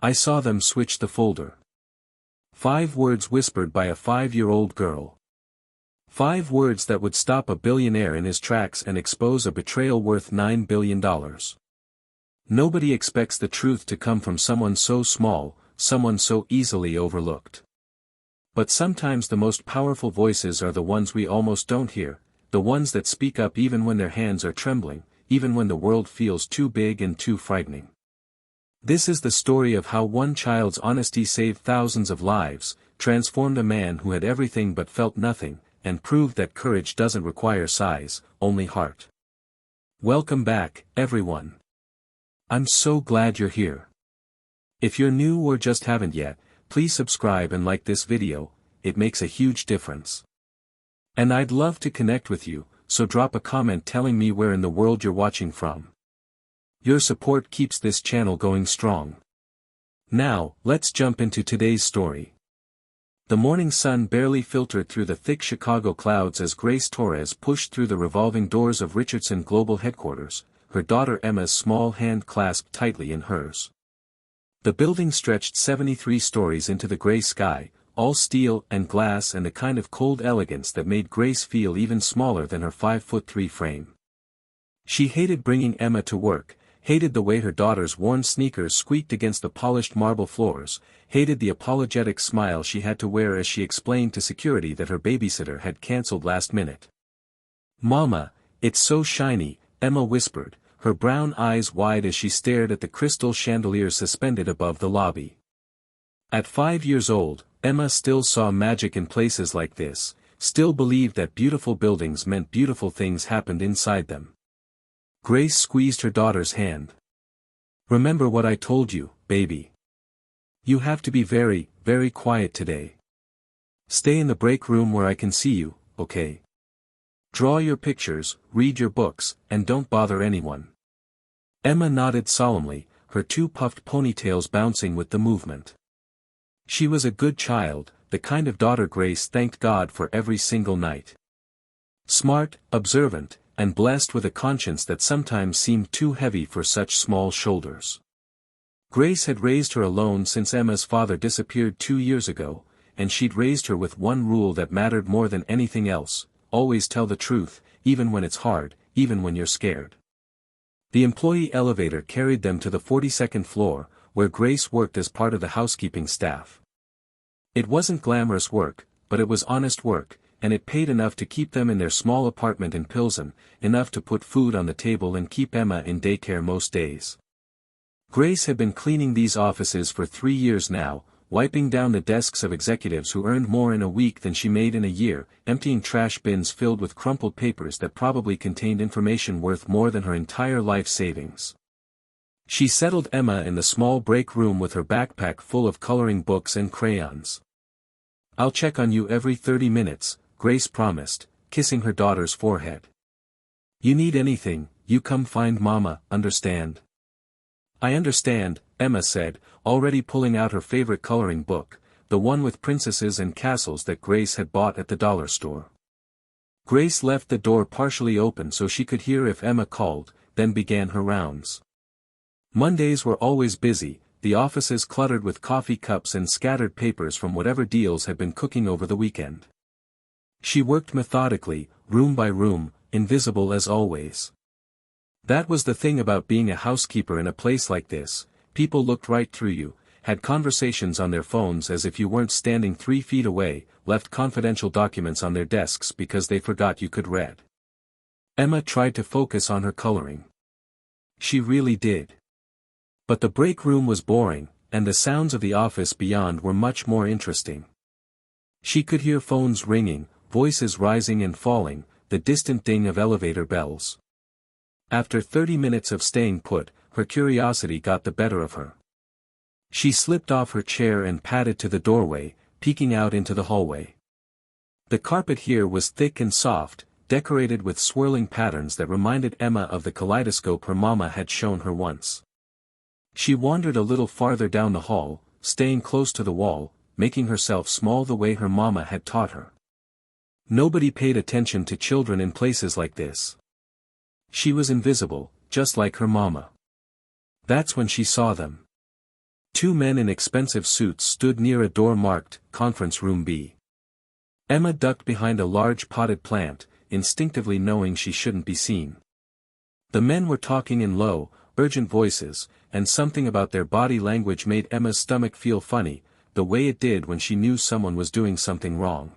I saw them switch the folder. 5 words whispered by a 5-year-old girl. 5 words that would stop a billionaire in his tracks and expose a betrayal worth $9 billion. Nobody expects the truth to come from someone so small, someone so easily overlooked. But sometimes the most powerful voices are the ones we almost don't hear, the ones that speak up even when their hands are trembling, even when the world feels too big and too frightening. This is the story of how one child's honesty saved thousands of lives, transformed a man who had everything but felt nothing, and proved that courage doesn't require size, only heart. Welcome back, everyone. I'm so glad you're here. If you're new or just haven't yet, please subscribe and like this video, it makes a huge difference. And I'd love to connect with you, so drop a comment telling me where in the world you're watching from. Your support keeps this channel going strong. Now, let's jump into today's story. The morning sun barely filtered through the thick Chicago clouds as Grace Torres pushed through the revolving doors of Richardson Global Headquarters, her daughter Emma's small hand clasped tightly in hers. The building stretched 73 stories into the gray sky, all steel and glass and a kind of cold elegance that made Grace feel even smaller than her 5'3" frame. She hated bringing Emma to work, hated the way her daughter's worn sneakers squeaked against the polished marble floors, hated the apologetic smile she had to wear as she explained to security that her babysitter had cancelled last minute. "Mama, it's so shiny," Emma whispered, her brown eyes wide as she stared at the crystal chandelier suspended above the lobby. At 5 years old, Emma still saw magic in places like this, still believed that beautiful buildings meant beautiful things happened inside them. Grace squeezed her daughter's hand. "Remember what I told you, baby. You have to be very, very quiet today. Stay in the break room where I can see you, okay? Draw your pictures, read your books, and don't bother anyone." Emma nodded solemnly, her 2 puffed ponytails bouncing with the movement. She was a good child, the kind of daughter Grace thanked God for every single night. Smart, observant, and blessed with a conscience that sometimes seemed too heavy for such small shoulders. Grace had raised her alone since Emma's father disappeared 2 years ago, and she'd raised her with one rule that mattered more than anything else: always tell the truth, even when it's hard, even when you're scared. The employee elevator carried them to the 42nd floor, where Grace worked as part of the housekeeping staff. It wasn't glamorous work, but it was honest work, and it paid enough to keep them in their small apartment in Pilsen, enough to put food on the table and keep Emma in daycare most days. Grace had been cleaning these offices for 3 years now, wiping down the desks of executives who earned more in a week than she made in a year, emptying trash bins filled with crumpled papers that probably contained information worth more than her entire life savings. She settled Emma in the small break room with her backpack full of coloring books and crayons. "I'll check on you every 30 minutes, Grace promised, kissing her daughter's forehead. "You need anything, you come find Mama, understand?" "I understand," Emma said, already pulling out her favorite coloring book, the one with princesses and castles that Grace had bought at the dollar store. Grace left the door partially open so she could hear if Emma called, then began her rounds. Mondays were always busy, the offices cluttered with coffee cups and scattered papers from whatever deals had been cooking over the weekend. She worked methodically, room by room, invisible as always. That was the thing about being a housekeeper in a place like this: people looked right through you, had conversations on their phones as if you weren't standing 3 feet away, left confidential documents on their desks because they forgot you could read. Emma tried to focus on her coloring. She really did. But the break room was boring, and the sounds of the office beyond were much more interesting. She could hear phones ringing, voices rising and falling, the distant ding of elevator bells. After 30 minutes of staying put, her curiosity got the better of her. She slipped off her chair and padded to the doorway, peeking out into the hallway. The carpet here was thick and soft, decorated with swirling patterns that reminded Emma of the kaleidoscope her mama had shown her once. She wandered a little farther down the hall, staying close to the wall, making herself small the way her mama had taught her. Nobody paid attention to children in places like this. She was invisible, just like her mama. That's when she saw them. Two men in expensive suits stood near a door marked, Conference Room B. Emma ducked behind a large potted plant, instinctively knowing she shouldn't be seen. The men were talking in low, urgent voices, and something about their body language made Emma's stomach feel funny, the way it did when she knew someone was doing something wrong.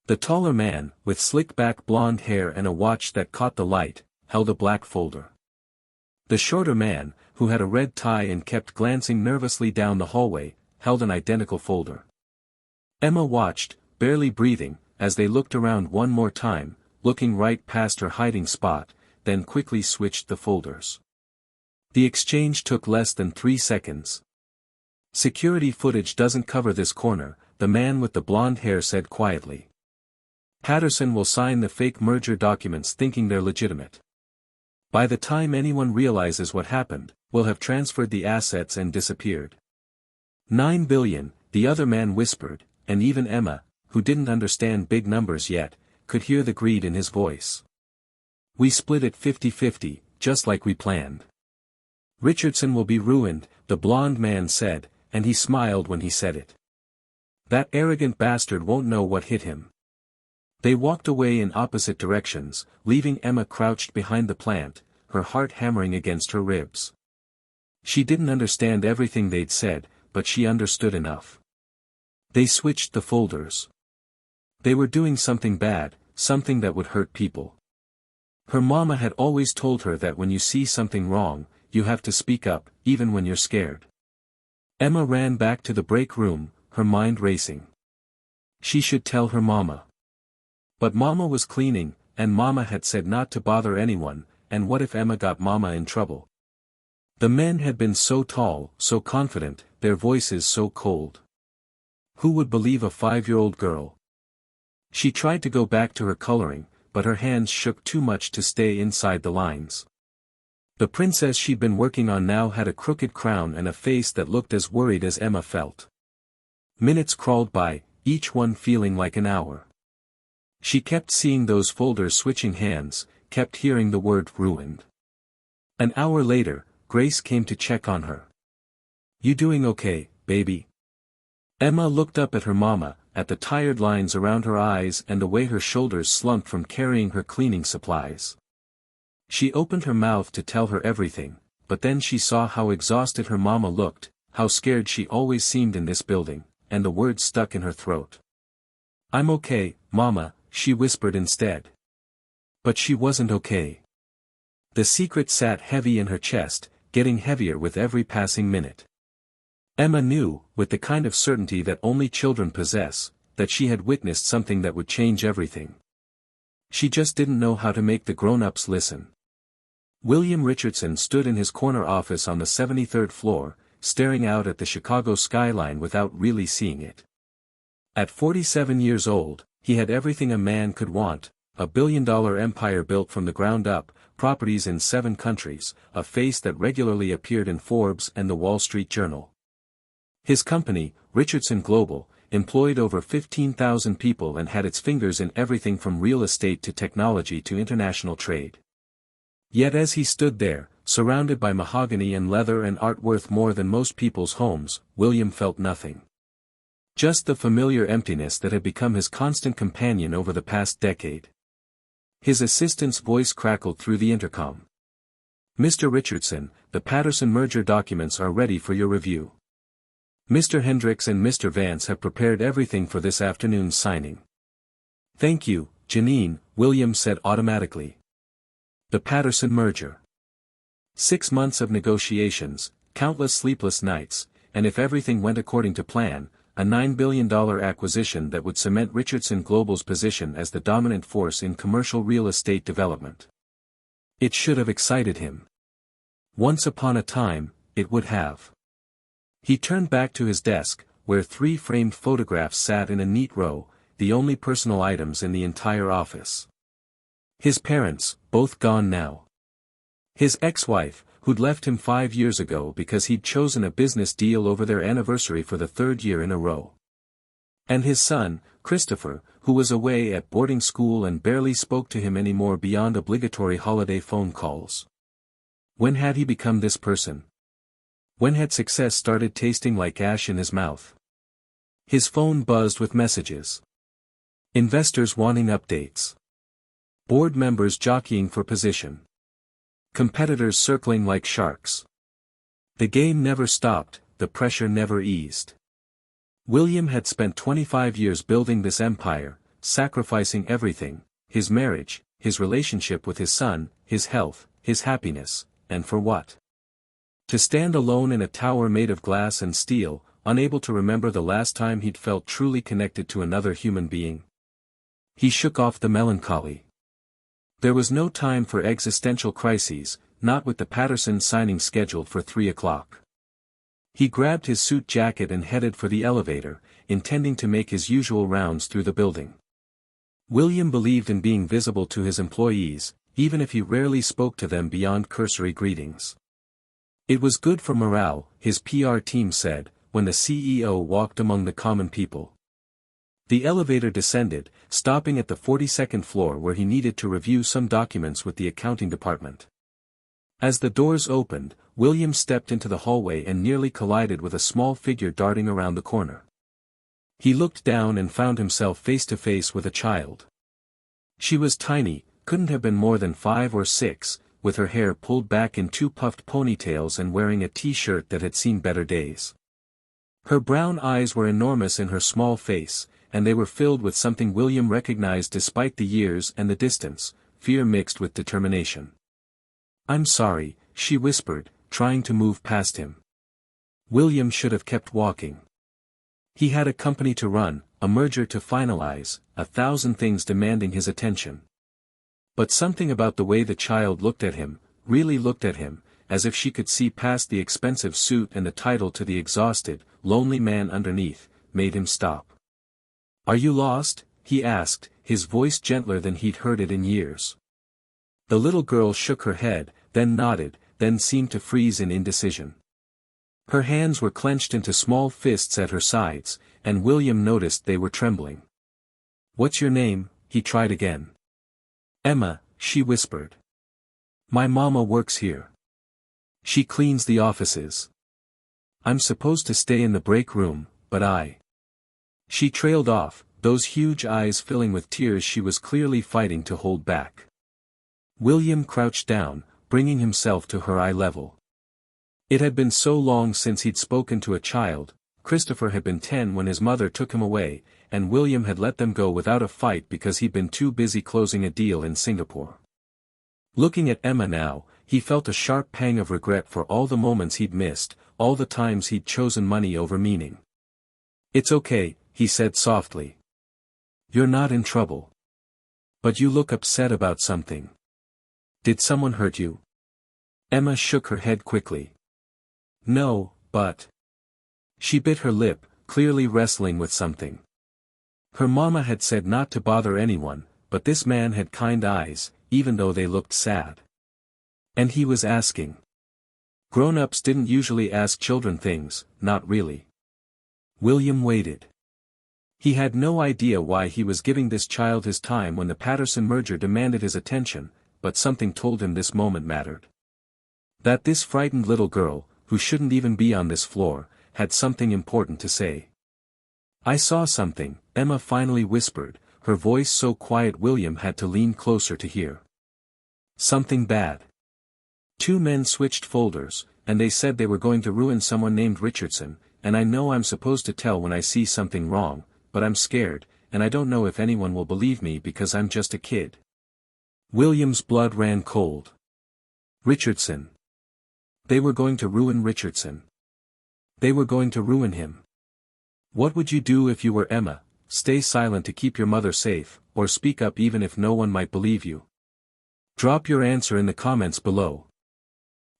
The taller man, with slick-back blonde hair and a watch that caught the light, held a black folder. The shorter man, who had a red tie and kept glancing nervously down the hallway, held an identical folder. Emma watched, barely breathing, as they looked around one more time, looking right past her hiding spot, then quickly switched the folders. The exchange took less than 3 seconds. "Security footage doesn't cover this corner," the man with the blonde hair said quietly. "Patterson will sign the fake merger documents thinking they're legitimate. By the time anyone realizes what happened, we'll have transferred the assets and disappeared." "9 billion, the other man whispered, and even Emma, who didn't understand big numbers yet, could hear the greed in his voice. "We split it 50-50, just like we planned." "Richardson will be ruined," the blonde man said, and he smiled when he said it. "That arrogant bastard won't know what hit him." They walked away in opposite directions, leaving Emma crouched behind the plant, her heart hammering against her ribs. She didn't understand everything they'd said, but she understood enough. They switched the folders. They were doing something bad, something that would hurt people. Her mama had always told her that when you see something wrong, you have to speak up, even when you're scared. Emma ran back to the break room, her mind racing. She should tell her mama. But mama was cleaning, and mama had said not to bother anyone, and what if Emma got mama in trouble? The men had been so tall, so confident, their voices so cold. Who would believe a 5-year-old girl? She tried to go back to her coloring, but her hands shook too much to stay inside the lines. The princess she'd been working on now had a crooked crown and a face that looked as worried as Emma felt. Minutes crawled by, each one feeling like an hour. She kept seeing those folders switching hands, kept hearing the word ruined. An hour later, Grace came to check on her. "You doing okay, baby?" Emma looked up at her mama, at the tired lines around her eyes and the way her shoulders slumped from carrying her cleaning supplies. She opened her mouth to tell her everything, but then she saw how exhausted her mama looked, how scared she always seemed in this building, and the words stuck in her throat. "I'm okay, mama," she whispered instead. But she wasn't okay. The secret sat heavy in her chest, getting heavier with every passing minute. Emma knew, with the kind of certainty that only children possess, that she had witnessed something that would change everything. She just didn't know how to make the grown-ups listen. William Richardson stood in his corner office on the 73rd floor, staring out at the Chicago skyline without really seeing it. At 47 years old, he had everything a man could want: a billion-dollar empire built from the ground up, properties in 7 countries, a face that regularly appeared in Forbes and the Wall Street Journal. His company, Richardson Global, employed over 15,000 people and had its fingers in everything from real estate to technology to international trade. Yet as he stood there, surrounded by mahogany and leather and art worth more than most people's homes, William felt nothing. Just the familiar emptiness that had become his constant companion over the past decade. His assistant's voice crackled through the intercom. "Mr. Richardson, the Patterson merger documents are ready for your review. Mr. Hendricks and Mr. Vance have prepared everything for this afternoon's signing." "Thank you, Janine," William said automatically. The Patterson merger. 6 months of negotiations, countless sleepless nights, and if everything went according to plan, a $9 billion acquisition that would cement Richardson Global's position as the dominant force in commercial real estate development. It should have excited him. Once upon a time, it would have. He turned back to his desk, where 3 framed photographs sat in a neat row, the only personal items in the entire office. His parents, both gone now. His ex-wife, who'd left him 5 years ago because he'd chosen a business deal over their anniversary for the 3rd year in a row. And his son, Christopher, who was away at boarding school and barely spoke to him anymore beyond obligatory holiday phone calls. When had he become this person? When had success started tasting like ash in his mouth? His phone buzzed with messages. Investors wanting updates. Board members jockeying for position. Competitors circling like sharks. The game never stopped, the pressure never eased. William had spent 25 years building this empire, sacrificing everything, his marriage, his relationship with his son, his health, his happiness, and for what? To stand alone in a tower made of glass and steel, unable to remember the last time he'd felt truly connected to another human being. He shook off the melancholy. There was no time for existential crises, not with the Patterson signing scheduled for 3 o'clock. He grabbed his suit jacket and headed for the elevator, intending to make his usual rounds through the building. William believed in being visible to his employees, even if he rarely spoke to them beyond cursory greetings. It was good for morale, his PR team said, when the CEO walked among the common people. The elevator descended, stopping at the 42nd floor where he needed to review some documents with the accounting department. As the doors opened, William stepped into the hallway and nearly collided with a small figure darting around the corner. He looked down and found himself face to face with a child. She was tiny, couldn't have been more than 5 or 6, with her hair pulled back in 2 puffed ponytails and wearing a t-shirt that had seen better days. Her brown eyes were enormous in her small face, and they were filled with something William recognized despite the years and the distance, fear mixed with determination. "I'm sorry," she whispered, trying to move past him. William should have kept walking. He had a company to run, a merger to finalize, 1,000 things demanding his attention. But something about the way the child looked at him, really looked at him, as if she could see past the expensive suit and the title to the exhausted, lonely man underneath, made him stop. "Are you lost?" he asked, his voice gentler than he'd heard it in years. The little girl shook her head, then nodded, then seemed to freeze in indecision. Her hands were clenched into small fists at her sides, and William noticed they were trembling. "What's your name?" he tried again. "Emma," she whispered. "My mama works here. She cleans the offices. I'm supposed to stay in the break room, but I..." She trailed off, those huge eyes filling with tears she was clearly fighting to hold back. William crouched down, bringing himself to her eye level. It had been so long since he'd spoken to a child. Christopher had been 10 when his mother took him away, and William had let them go without a fight because he'd been too busy closing a deal in Singapore. Looking at Emma now, he felt a sharp pang of regret for all the moments he'd missed, all the times he'd chosen money over meaning. "It's okay," he said softly. "You're not in trouble. But you look upset about something. Did someone hurt you?" Emma shook her head quickly. "No, but..." She bit her lip, clearly wrestling with something. Her mama had said not to bother anyone, but this man had kind eyes, even though they looked sad. And he was asking. Grown-ups didn't usually ask children things, not really. William waited. He had no idea why he was giving this child his time when the Patterson merger demanded his attention, but something told him this moment mattered. That this frightened little girl, who shouldn't even be on this floor, had something important to say. "I saw something," Emma finally whispered, her voice so quiet William had to lean closer to hear. "Something bad." 2 men switched folders, and they said they were going to ruin someone named Richardson, and I know I'm supposed to tell when I see something wrong, but I'm scared, and I don't know if anyone will believe me because I'm just a kid. William's blood ran cold. Richardson. They were going to ruin Richardson. They were going to ruin him. What would you do if you were Emma? Stay silent to keep your mother safe, or speak up even if no one might believe you? Drop your answer in the comments below.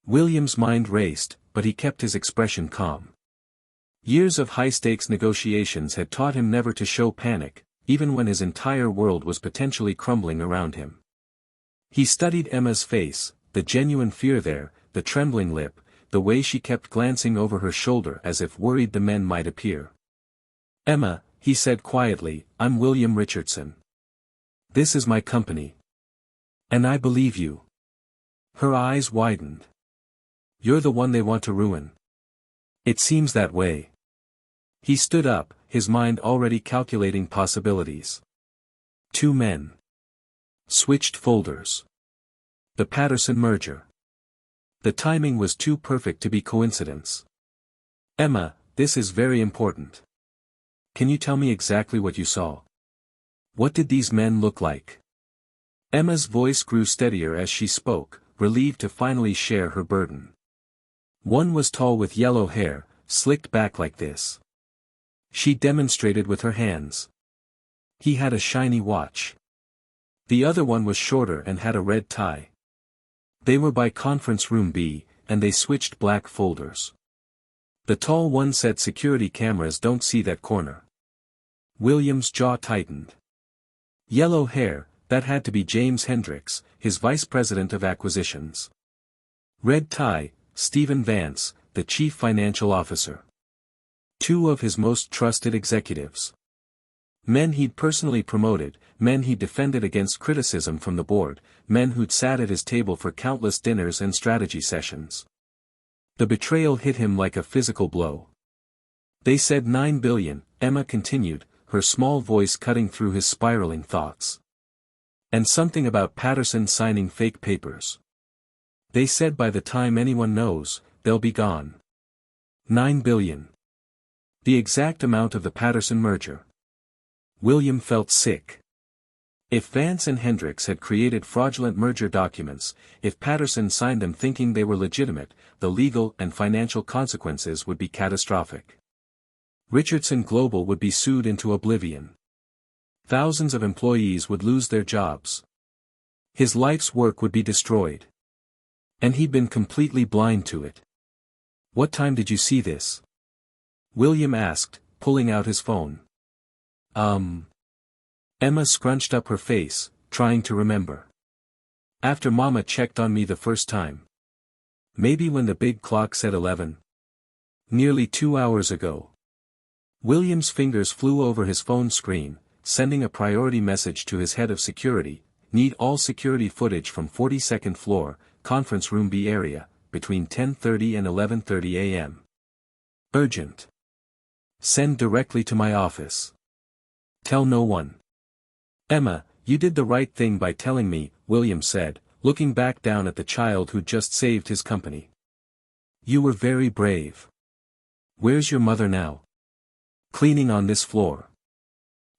William's mind raced, but he kept his expression calm. Years of high-stakes negotiations had taught him never to show panic, even when his entire world was potentially crumbling around him. He studied Emma's face, the genuine fear there, the trembling lip, the way she kept glancing over her shoulder as if worried the men might appear. "Emma," he said quietly, "I'm William Richardson. This is my company. And I believe you." Her eyes widened. "You're the one they want to ruin." It seems that way. He stood up, his mind already calculating possibilities. Two men. Switched folders. The Patterson merger. The timing was too perfect to be coincidence. Emma, this is very important. Can you tell me exactly what you saw? What did these men look like? Emma's voice grew steadier as she spoke, relieved to finally share her burden. One was tall with yellow hair, slicked back like this. She demonstrated with her hands. He had a shiny watch. The other one was shorter and had a red tie. They were by conference room B, and they switched black folders. The tall one said security cameras don't see that corner. William's jaw tightened. Yellow hair, that had to be James Hendricks, his vice president of acquisitions. Red tie, Stephen Vance, the chief financial officer. Two of his most trusted executives. Men he'd personally promoted, men he'd defended against criticism from the board, men who'd sat at his table for countless dinners and strategy sessions. The betrayal hit him like a physical blow. They said 9 billion, Emma continued, her small voice cutting through his spiraling thoughts. And something about Patterson signing fake papers. They said by the time anyone knows, they'll be gone. 9 billion. The exact amount of the Patterson merger. William felt sick. If Vance and Hendricks had created fraudulent merger documents, if Patterson signed them thinking they were legitimate, the legal and financial consequences would be catastrophic. Richardson Global would be sued into oblivion. Thousands of employees would lose their jobs. His life's work would be destroyed. And he'd been completely blind to it. What time did you see this? William asked, pulling out his phone. Emma scrunched up her face, trying to remember. After Mama checked on me the first time. Maybe when the big clock said 11. Nearly 2 hours ago. William's fingers flew over his phone screen, sending a priority message to his head of security, need all security footage from 42nd floor, conference room B area, between 10:30 and 11:30 a.m. Urgent. Send directly to my office. Tell no one. Emma, you did the right thing by telling me, William said, looking back down at the child who'd just saved his company. You were very brave. Where's your mother now? Cleaning on this floor.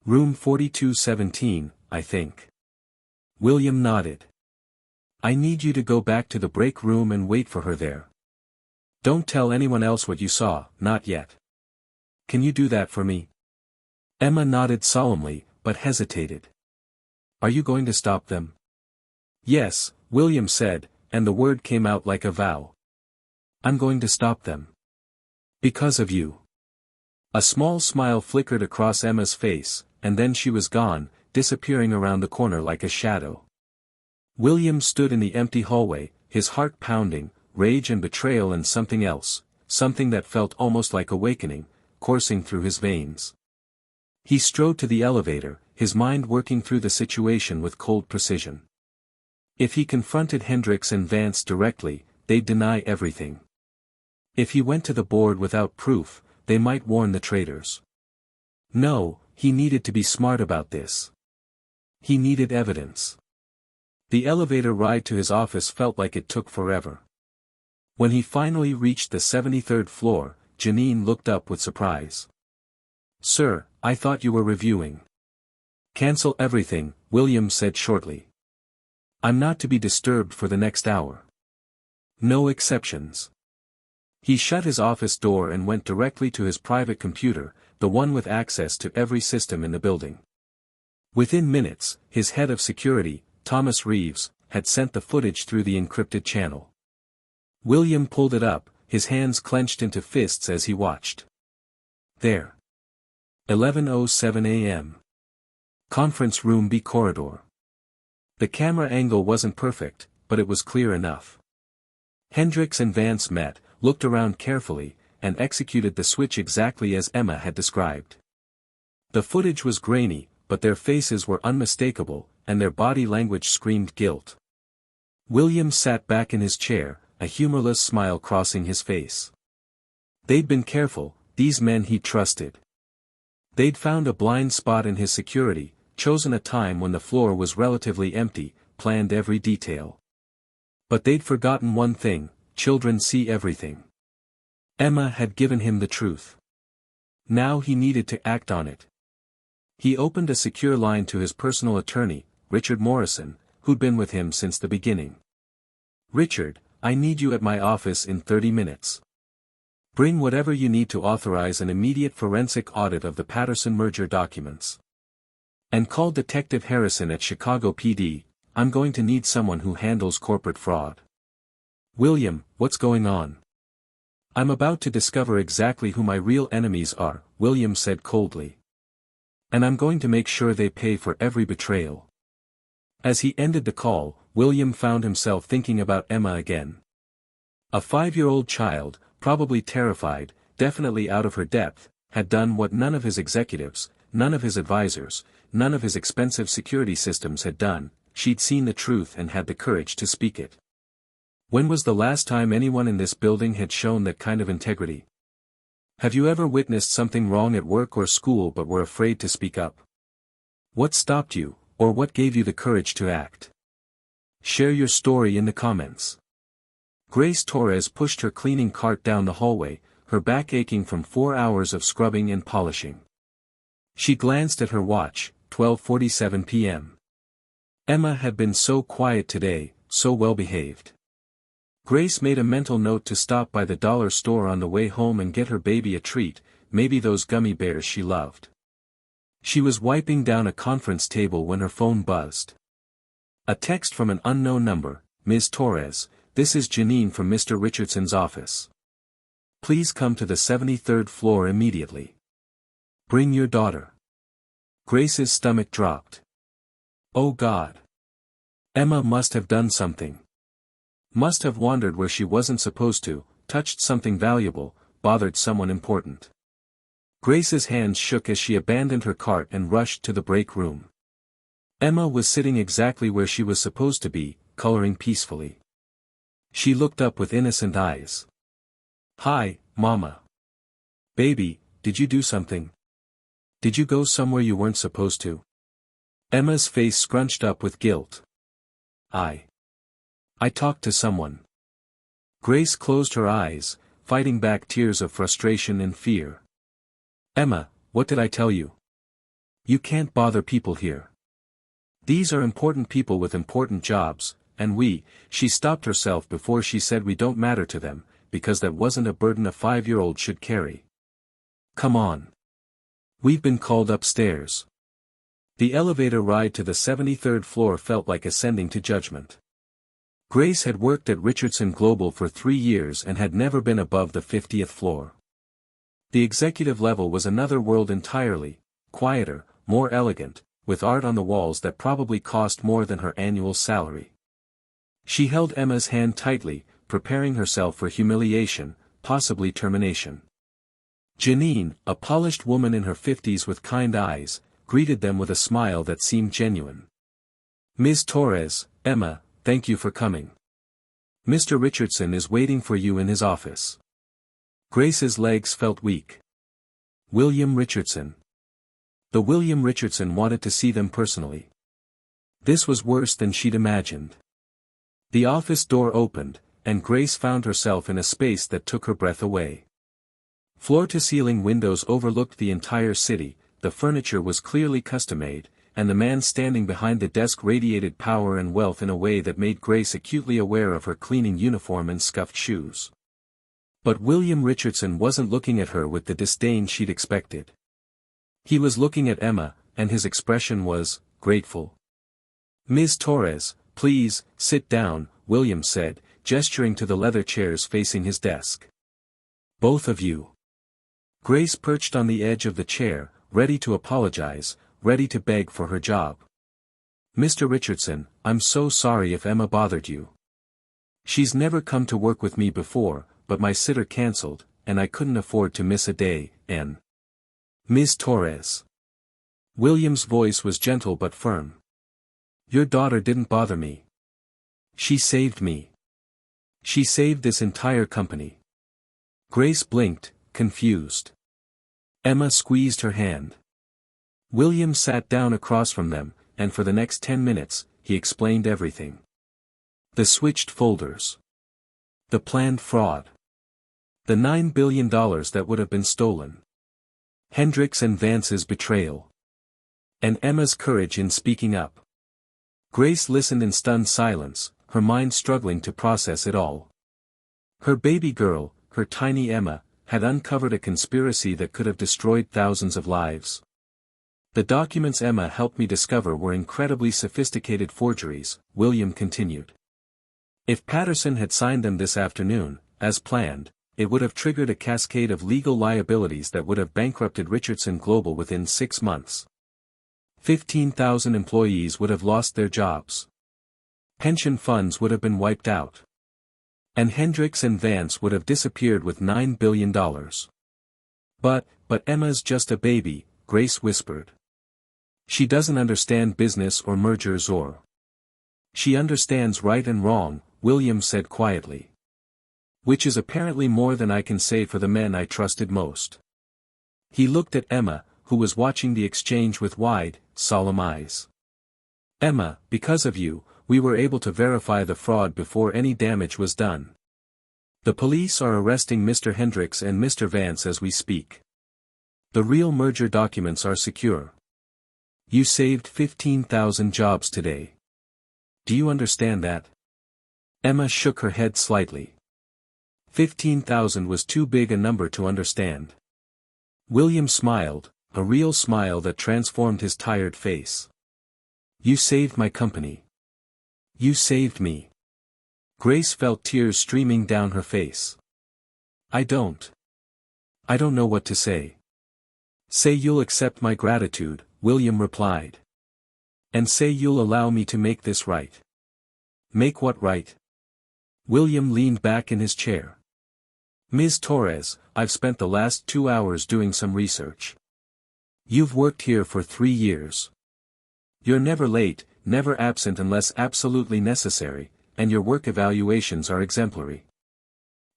Room 4217, I think. William nodded. I need you to go back to the break room and wait for her there. Don't tell anyone else what you saw, not yet. Can you do that for me? Emma nodded solemnly, but hesitated. Are you going to stop them? Yes, William said, and the word came out like a vow. I'm going to stop them. Because of you. A small smile flickered across Emma's face, and then she was gone, disappearing around the corner like a shadow. William stood in the empty hallway, his heart pounding, rage and betrayal and something else, something that felt almost like awakening, coursing through his veins. He strode to the elevator, his mind working through the situation with cold precision. If he confronted Hendricks and Vance directly, they'd deny everything. If he went to the board without proof, they might warn the traitors. No, he needed to be smart about this. He needed evidence. The elevator ride to his office felt like it took forever. When he finally reached the 73rd floor, Janine looked up with surprise. Sir, I thought you were reviewing. Cancel everything, William said shortly. I'm not to be disturbed for the next hour. No exceptions. He shut his office door and went directly to his private computer, the one with access to every system in the building. Within minutes, his head of security, Thomas Reeves, had sent the footage through the encrypted channel. William pulled it up, his hands clenched into fists as he watched. There. 11:07 a.m. Conference room B corridor. The camera angle wasn't perfect, but it was clear enough. Hendricks and Vance met, looked around carefully, and executed the switch exactly as Emma had described. The footage was grainy, but their faces were unmistakable, and their body language screamed guilt. William sat back in his chair, a humorless smile crossing his face. They'd been careful, these men he'd trusted. They'd found a blind spot in his security, chosen a time when the floor was relatively empty, planned every detail. But they'd forgotten one thing: children see everything. Emma had given him the truth. Now he needed to act on it. He opened a secure line to his personal attorney, Richard Morrison, who'd been with him since the beginning. "Richard, I need you at my office in 30 minutes. Bring whatever you need to authorize an immediate forensic audit of the Patterson merger documents. And call Detective Harrison at Chicago PD, I'm going to need someone who handles corporate fraud." "William, what's going on?" "I'm about to discover exactly who my real enemies are," William said coldly. "And I'm going to make sure they pay for every betrayal." As he ended the call, William found himself thinking about Emma again. A 5-year-old child, probably terrified, definitely out of her depth, had done what none of his executives, none of his advisors, none of his expensive security systems had done. She'd seen the truth and had the courage to speak it. When was the last time anyone in this building had shown that kind of integrity? Have you ever witnessed something wrong at work or school but were afraid to speak up? What stopped you, or what gave you the courage to act? Share your story in the comments. Grace Torres pushed her cleaning cart down the hallway, her back aching from 4 hours of scrubbing and polishing. She glanced at her watch, 12:47 p.m. Emma had been so quiet today, so well behaved. Grace made a mental note to stop by the dollar store on the way home and get her baby a treat, maybe those gummy bears she loved. She was wiping down a conference table when her phone buzzed. A text from an unknown number: "Ms. Torres, this is Janine from Mr. Richardson's office. Please come to the 73rd floor immediately. Bring your daughter." Grace's stomach dropped. Oh God. Emma must have done something. Must have wandered where she wasn't supposed to, touched something valuable, bothered someone important. Grace's hands shook as she abandoned her cart and rushed to the break room. Emma was sitting exactly where she was supposed to be, coloring peacefully. She looked up with innocent eyes. "Hi, Mama. Baby, did you do something? Did you go somewhere you weren't supposed to?" Emma's face scrunched up with guilt. I talked to someone." Grace closed her eyes, fighting back tears of frustration and fear. "Emma, what did I tell you? You can't bother people here. These are important people with important jobs, and she stopped herself before she said we don't matter to them, because that wasn't a burden a 5-year-old should carry. Come on. We've been called upstairs." The elevator ride to the 73rd floor felt like ascending to judgment. Grace had worked at Richardson Global for 3 years and had never been above the 50th floor. The executive level was another world entirely, quieter, more elegant, with art on the walls that probably cost more than her annual salary. She held Emma's hand tightly, preparing herself for humiliation, possibly termination. Janine, a polished woman in her 50s with kind eyes, greeted them with a smile that seemed genuine. "Ms. Torres, Emma, thank you for coming. Mr. Richardson is waiting for you in his office." Grace's legs felt weak. William Richardson. The William Richardson wanted to see them personally. This was worse than she'd imagined. The office door opened, and Grace found herself in a space that took her breath away. Floor-to-ceiling windows overlooked the entire city, the furniture was clearly custom-made, and the man standing behind the desk radiated power and wealth in a way that made Grace acutely aware of her cleaning uniform and scuffed shoes. But William Richardson wasn't looking at her with the disdain she'd expected. He was looking at Emma, and his expression was grateful. "Ms. Torres, please, sit down," William said, gesturing to the leather chairs facing his desk. "Both of you." Grace perched on the edge of the chair, ready to apologize, ready to beg for her job. "Mr. Richardson, I'm so sorry if Emma bothered you. She's never come to work with me before, but my sitter cancelled, and I couldn't afford to miss a day, and—" "Ms. Torres." William's voice was gentle but firm. "Your daughter didn't bother me. She saved me. She saved this entire company." Grace blinked, confused. Emma squeezed her hand. William sat down across from them, and for the next 10 minutes, he explained everything. The switched folders. The planned fraud. The $9 billion that would have been stolen. Hendricks and Vance's betrayal. And Emma's courage in speaking up. Grace listened in stunned silence, her mind struggling to process it all. Her baby girl, her tiny Emma, had uncovered a conspiracy that could have destroyed thousands of lives. The documents Emma helped me discover were incredibly sophisticated forgeries, William continued. If Patterson had signed them this afternoon, as planned, it would have triggered a cascade of legal liabilities that would have bankrupted Richardson Global within 6 months. 15,000 employees would have lost their jobs. Pension funds would have been wiped out. And Hendricks and Vance would have disappeared with $9 billion. But Emma's just a baby, Grace whispered. She doesn't understand business or mergers or. She understands right and wrong, William said quietly. Which is apparently more than I can say for the men I trusted most. He looked at Emma, who was watching the exchange with wide, solemn eyes. Emma, because of you, we were able to verify the fraud before any damage was done. The police are arresting Mr. Hendricks and Mr. Vance as we speak. The real merger documents are secure. You saved 15,000 jobs today. Do you understand that? Emma shook her head slightly. 15,000 was too big a number to understand. William smiled, a real smile that transformed his tired face. You saved my company. You saved me. Grace felt tears streaming down her face. I don't know what to say. Say you'll accept my gratitude, William replied. And say you'll allow me to make this right. Make what right? William leaned back in his chair. Ms. Torres, I've spent the last 2 hours doing some research. You've worked here for 3 years. You're never late, never absent unless absolutely necessary, and your work evaluations are exemplary.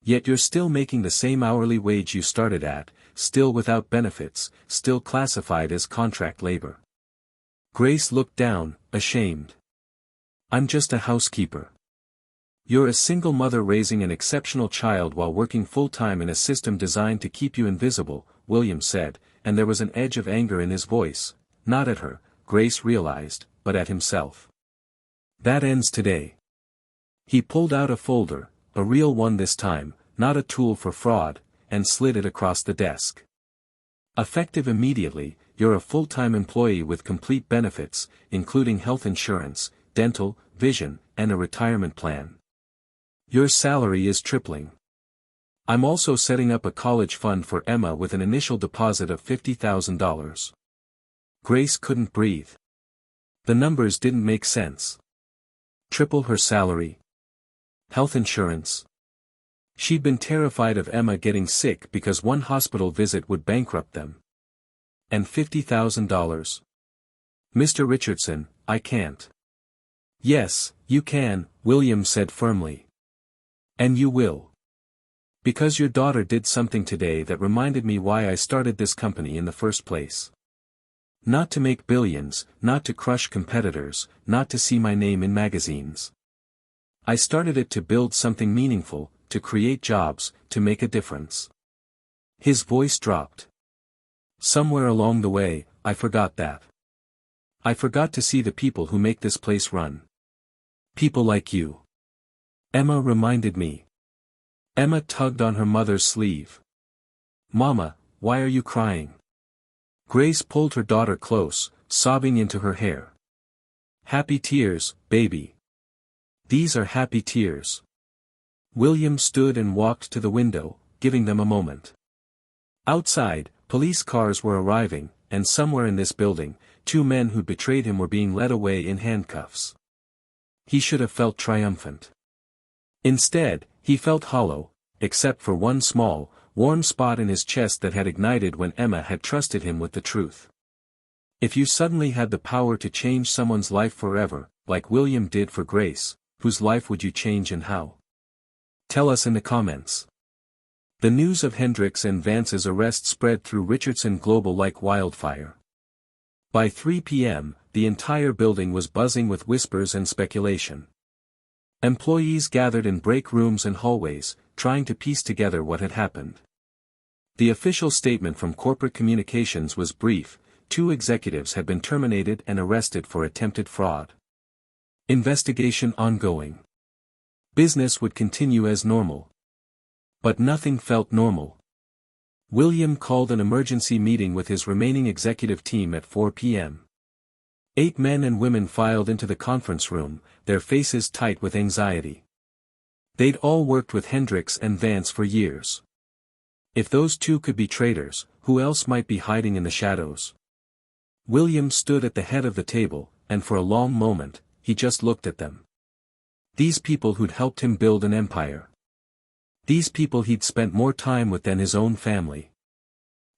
Yet you're still making the same hourly wage you started at, still without benefits, still classified as contract labor. Grace looked down, ashamed. I'm just a housekeeper. You're a single mother raising an exceptional child while working full-time in a system designed to keep you invisible, William said, and there was an edge of anger in his voice, not at her, Grace realized, but at himself. That ends today. He pulled out a folder, a real one this time, not a tool for fraud, and slid it across the desk. Effective immediately, you're a full-time employee with complete benefits, including health insurance, dental, vision, and a retirement plan. Your salary is tripling. I'm also setting up a college fund for Emma with an initial deposit of $50,000. Grace couldn't breathe. The numbers didn't make sense. Triple her salary. Health insurance. She'd been terrified of Emma getting sick because one hospital visit would bankrupt them. And $50,000. Mr. Richardson, I can't. Yes, you can, William said firmly. And you will. Because your daughter did something today that reminded me why I started this company in the first place. Not to make billions, not to crush competitors, not to see my name in magazines. I started it to build something meaningful, to create jobs, to make a difference. His voice dropped. Somewhere along the way, I forgot that. I forgot to see the people who make this place run. People like you. Emma reminded me. Emma tugged on her mother's sleeve. Mama, why are you crying? Grace pulled her daughter close, sobbing into her hair. Happy tears, baby. These are happy tears. William stood and walked to the window, giving them a moment. Outside, police cars were arriving, and somewhere in this building, 2 men who'd betrayed him were being led away in handcuffs. He should have felt triumphant. Instead, he felt hollow, except for one small, warm spot in his chest that had ignited when Emma had trusted him with the truth. If you suddenly had the power to change someone's life forever, like William did for Grace, whose life would you change and how? Tell us in the comments. The news of Hendricks and Vance's arrest spread through Richardson Global like wildfire. By 3 p.m., the entire building was buzzing with whispers and speculation. Employees gathered in break rooms and hallways, trying to piece together what had happened. The official statement from corporate communications was brief: 2 executives had been terminated and arrested for attempted fraud. Investigation ongoing. Business would continue as normal. But nothing felt normal. William called an emergency meeting with his remaining executive team at 4 p.m. 8 men and women filed into the conference room, their faces tight with anxiety. They'd all worked with Hendricks and Vance for years. If those 2 could be traitors, who else might be hiding in the shadows? William stood at the head of the table, and for a long moment, he just looked at them. These people who'd helped him build an empire. These people he'd spent more time with than his own family.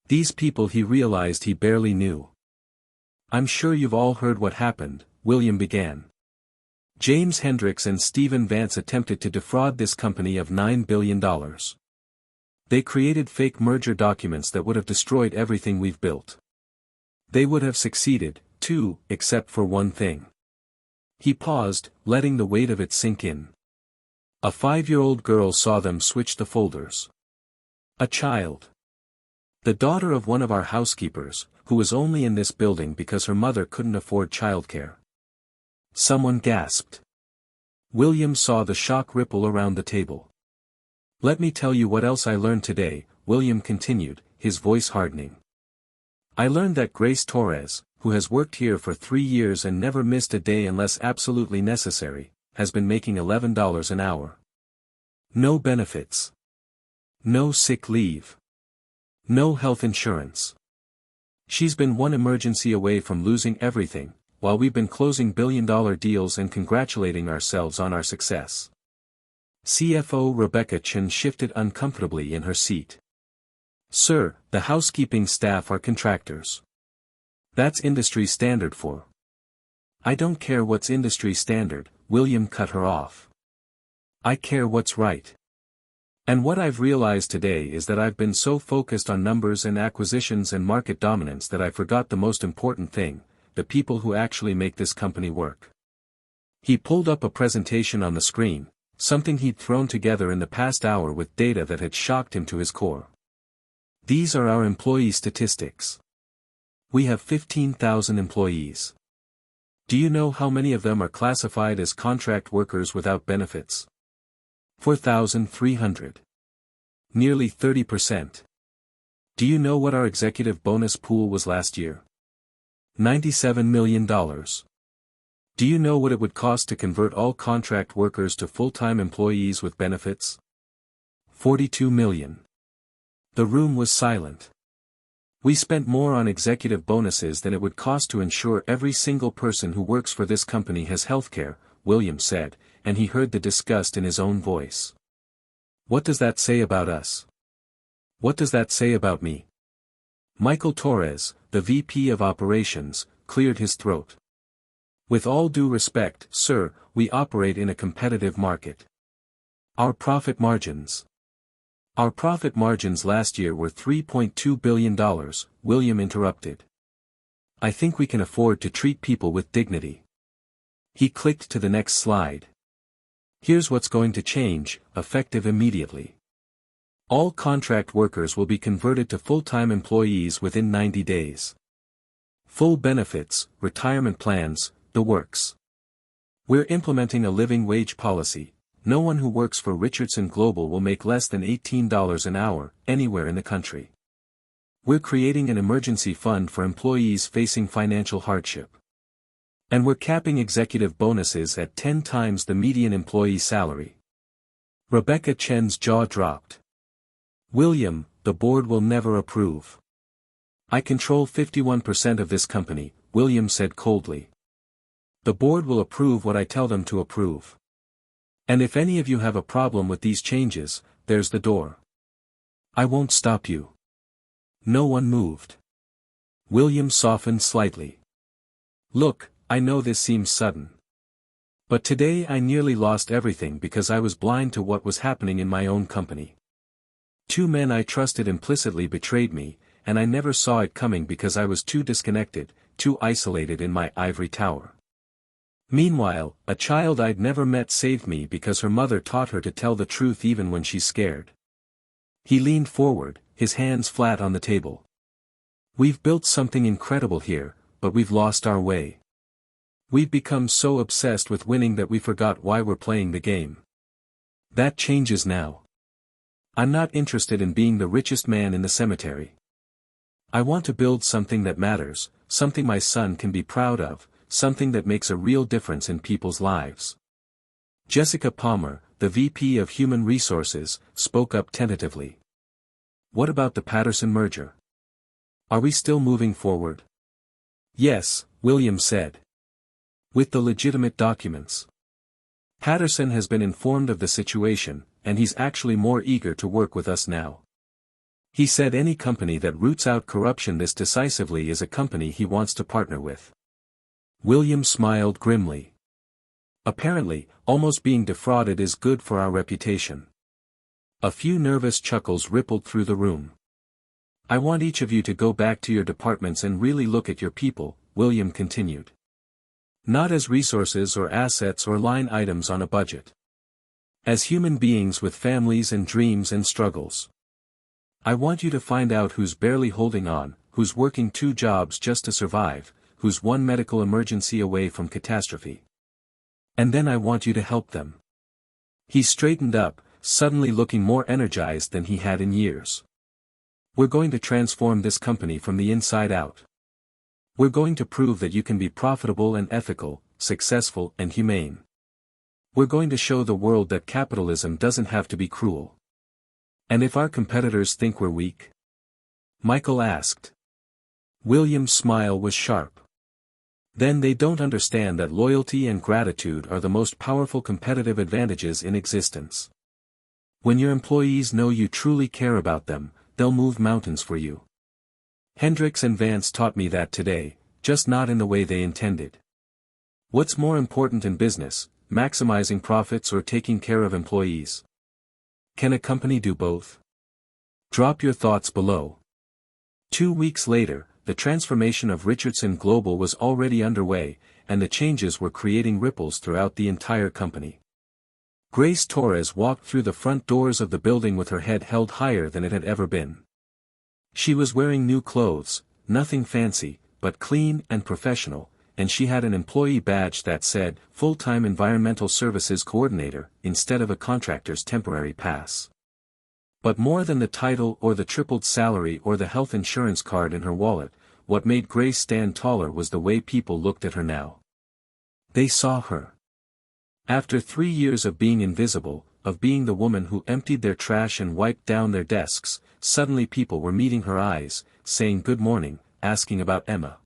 These people he realized he barely knew. "I'm sure you've all heard what happened," William began. "James Hendricks and Stephen Vance attempted to defraud this company of $9 billion. They created fake merger documents that would have destroyed everything we've built. They would have succeeded, too, except for one thing." He paused, letting the weight of it sink in. A 5-year-old girl saw them switch the folders. A child. The daughter of one of our housekeepers, who was only in this building because her mother couldn't afford childcare. Someone gasped. William saw the shock ripple around the table. "Let me tell you what else I learned today," William continued, his voice hardening. "I learned that Grace Torres, who has worked here for 3 years and never missed a day unless absolutely necessary, has been making $11 an hour. No benefits. No sick leave. No health insurance. She's been one emergency away from losing everything, while we've been closing billion-dollar deals and congratulating ourselves on our success." CFO Rebecca Chen shifted uncomfortably in her seat. "Sir, the housekeeping staff are contractors. That's industry standard for." "I don't care what's industry standard," William cut her off. "I care what's right. And what I've realized today is that I've been so focused on numbers and acquisitions and market dominance that I forgot the most important thing: the people who actually make this company work." He pulled up a presentation on the screen, something he'd thrown together in the past hour with data that had shocked him to his core. "These are our employee statistics. We have 15,000 employees. Do you know how many of them are classified as contract workers without benefits? 4,300. Nearly 30%. Do you know what our executive bonus pool was last year? $97 million. Do you know what it would cost to convert all contract workers to full-time employees with benefits? $42 million. The room was silent. "We spent more on executive bonuses than it would cost to ensure every single person who works for this company has healthcare," William said, and he heard the disgust in his own voice. "What does that say about us? What does that say about me?" Michael Torres, the VP of Operations, cleared his throat. "With all due respect, sir, we operate in a competitive market. Our profit margins last year were $3.2 billion, William interrupted. "I think we can afford to treat people with dignity." He clicked to the next slide. "Here's what's going to change, effective immediately. All contract workers will be converted to full-time employees within 90 days. Full benefits, retirement plans, the works. We're implementing a living wage policy. No one who works for Richardson Global will make less than $18 an hour, anywhere in the country. We're creating an emergency fund for employees facing financial hardship. And we're capping executive bonuses at 10 times the median employee salary." Rebecca Chen's jaw dropped. "William, the board will never approve." "I control 51% of this company," William said coldly. "The board will approve what I tell them to approve. And if any of you have a problem with these changes, there's the door. I won't stop you." No one moved. William softened slightly. "Look, I know this seems sudden. But today I nearly lost everything because I was blind to what was happening in my own company. Two men I trusted implicitly betrayed me, and I never saw it coming because I was too disconnected, too isolated in my ivory tower. Meanwhile, a child I'd never met saved me because her mother taught her to tell the truth even when she's scared. He leaned forward, his hands flat on the table. We've built something incredible here, but we've lost our way. We've become so obsessed with winning that we forgot why we're playing the game. That changes now. I'm not interested in being the richest man in the cemetery. I want to build something that matters, something my son can be proud of, something that makes a real difference in people's lives. Jessica Palmer, the VP of Human Resources, spoke up tentatively. What about the Patterson merger? Are we still moving forward? Yes, William said. With the legitimate documents. Patterson has been informed of the situation, and he's actually more eager to work with us now. He said any company that roots out corruption this decisively is a company he wants to partner with. William smiled grimly. Apparently, almost being defrauded is good for our reputation. A few nervous chuckles rippled through the room. I want each of you to go back to your departments and really look at your people, William continued. Not as resources or assets or line items on a budget. As human beings with families and dreams and struggles. I want you to find out who's barely holding on, who's working 2 jobs just to survive, who's one medical emergency away from catastrophe. And then I want you to help them. He straightened up, suddenly looking more energized than he had in years. We're going to transform this company from the inside out. We're going to prove that you can be profitable and ethical, successful and humane. We're going to show the world that capitalism doesn't have to be cruel. And if our competitors think we're weak? Michael asked. William's smile was sharp. Then they don't understand that loyalty and gratitude are the most powerful competitive advantages in existence. When your employees know you truly care about them, they'll move mountains for you. Hendricks and Vance taught me that today, just not in the way they intended. What's more important in business, maximizing profits or taking care of employees? Can a company do both? Drop your thoughts below. 2 weeks later, the transformation of Richardson Global was already underway, and the changes were creating ripples throughout the entire company. Grace Torres walked through the front doors of the building with her head held higher than it had ever been. She was wearing new clothes, nothing fancy, but clean and professional, and she had an employee badge that said, Full-Time Environmental Services Coordinator, instead of a contractor's temporary pass. But more than the title or the tripled salary or the health insurance card in her wallet, what made Grace stand taller was the way people looked at her now. They saw her. After 3 years of being invisible, of being the woman who emptied their trash and wiped down their desks, suddenly people were meeting her eyes, saying good morning, asking about Emma.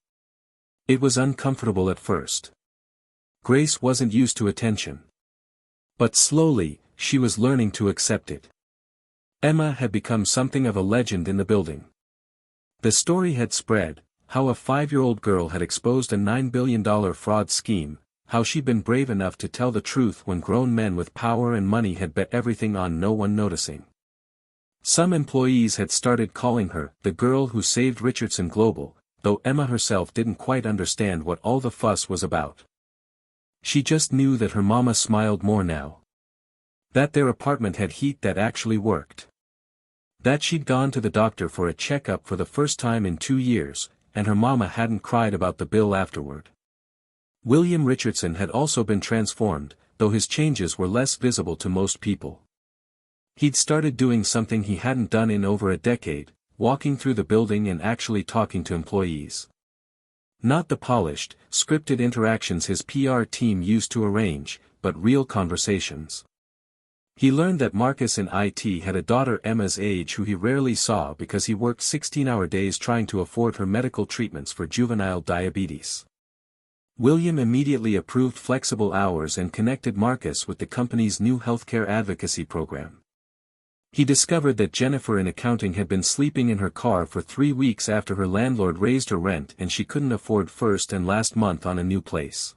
It was uncomfortable at first. Grace wasn't used to attention. But slowly, she was learning to accept it. Emma had become something of a legend in the building. The story had spread, how a 5-year-old girl had exposed a $9 billion fraud scheme, how she'd been brave enough to tell the truth when grown men with power and money had bet everything on no one noticing. Some employees had started calling her the girl who saved Richardson Global, though Emma herself didn't quite understand what all the fuss was about. She just knew that her mama smiled more now. That their apartment had heat that actually worked. That she'd gone to the doctor for a checkup for the first time in 2 years, and her mama hadn't cried about the bill afterward. William Richardson had also been transformed, though his changes were less visible to most people. He'd started doing something he hadn't done in over a decade, walking through the building and actually talking to employees. Not the polished, scripted interactions his PR team used to arrange, but real conversations. He learned that Marcus in IT had a daughter Emma's age who he rarely saw because he worked 16-hour days trying to afford her medical treatments for juvenile diabetes. William immediately approved flexible hours and connected Marcus with the company's new healthcare advocacy program. He discovered that Jennifer in accounting had been sleeping in her car for 3 weeks after her landlord raised her rent and she couldn't afford first and last month on a new place.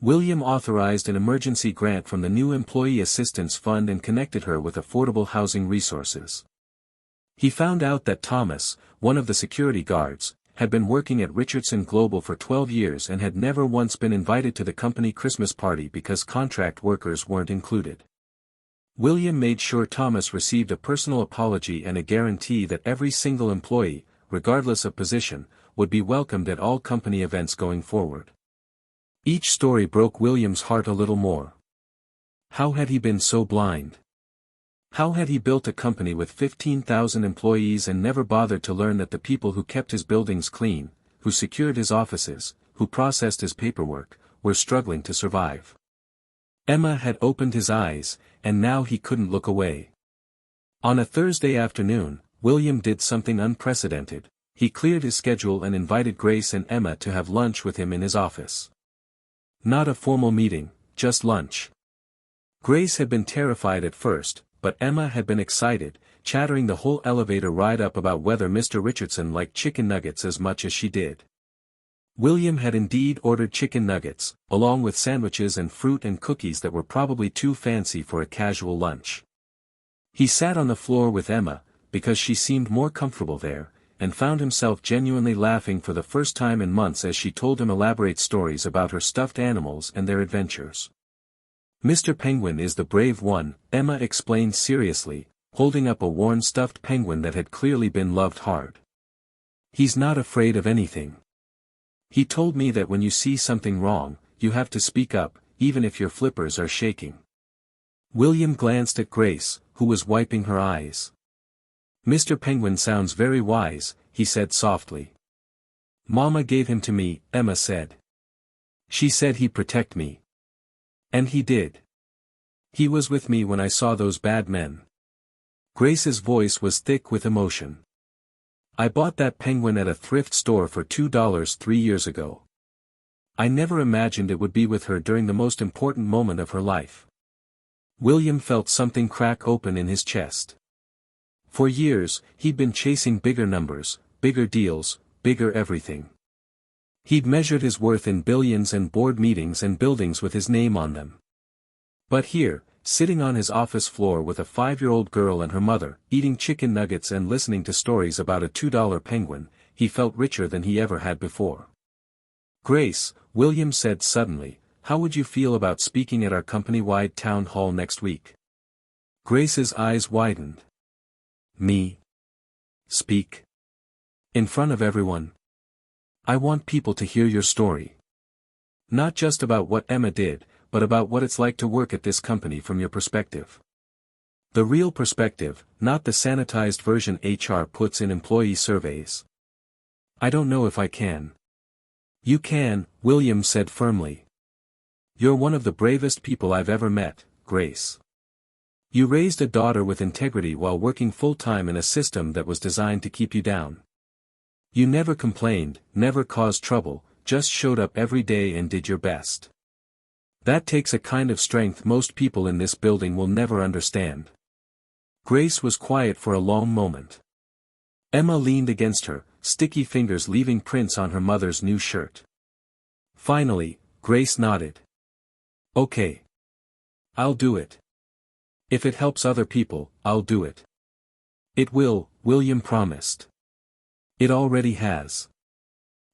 William authorized an emergency grant from the new Employee Assistance Fund and connected her with affordable housing resources. He found out that Thomas, one of the security guards, had been working at Richardson Global for 12 years and had never once been invited to the company Christmas party because contract workers weren't included. William made sure Thomas received a personal apology and a guarantee that every single employee, regardless of position, would be welcomed at all company events going forward. Each story broke William's heart a little more. How had he been so blind? How had he built a company with 15,000 employees and never bothered to learn that the people who kept his buildings clean, who secured his offices, who processed his paperwork, were struggling to survive? Emma had opened his eyes, and now he couldn't look away. On a Thursday afternoon, William did something unprecedented. He cleared his schedule and invited Grace and Emma to have lunch with him in his office. Not a formal meeting, just lunch. Grace had been terrified at first, but Emma had been excited, chattering the whole elevator ride up about whether Mr. Richardson liked chicken nuggets as much as she did. William had indeed ordered chicken nuggets, along with sandwiches and fruit and cookies that were probably too fancy for a casual lunch. He sat on the floor with Emma, because she seemed more comfortable there, and found himself genuinely laughing for the first time in months as she told him elaborate stories about her stuffed animals and their adventures. Mr. Penguin is the brave one, Emma explained seriously, holding up a worn stuffed penguin that had clearly been loved hard. He's not afraid of anything. He told me that when you see something wrong, you have to speak up, even if your flippers are shaking. William glanced at Grace, who was wiping her eyes. Mr. Penguin sounds very wise, he said softly. Mama gave him to me, Emma said. She said he'd protect me. And he did. He was with me when I saw those bad men. Grace's voice was thick with emotion. I bought that penguin at a thrift store for $2 3 years ago. I never imagined it would be with her during the most important moment of her life. William felt something crack open in his chest. For years, he'd been chasing bigger numbers, bigger deals, bigger everything. He'd measured his worth in billions and board meetings and buildings with his name on them. But here, sitting on his office floor with a 5-year-old girl and her mother, eating chicken nuggets and listening to stories about a $2 penguin, he felt richer than he ever had before. Grace, William said suddenly, how would you feel about speaking at our company-wide town hall next week? Grace's eyes widened. Me? Speak? In front of everyone? I want people to hear your story. Not just about what Emma did, but about what it's like to work at this company from your perspective. The real perspective, not the sanitized version HR puts in employee surveys. I don't know if I can. You can, William said firmly. You're one of the bravest people I've ever met, Grace. You raised a daughter with integrity while working full-time in a system that was designed to keep you down. You never complained, never caused trouble, just showed up every day and did your best. That takes a kind of strength most people in this building will never understand. Grace was quiet for a long moment. Emma leaned against her, sticky fingers leaving prints on her mother's new shirt. Finally, Grace nodded. Okay. I'll do it. If it helps other people, I'll do it. It will, William promised. It already has.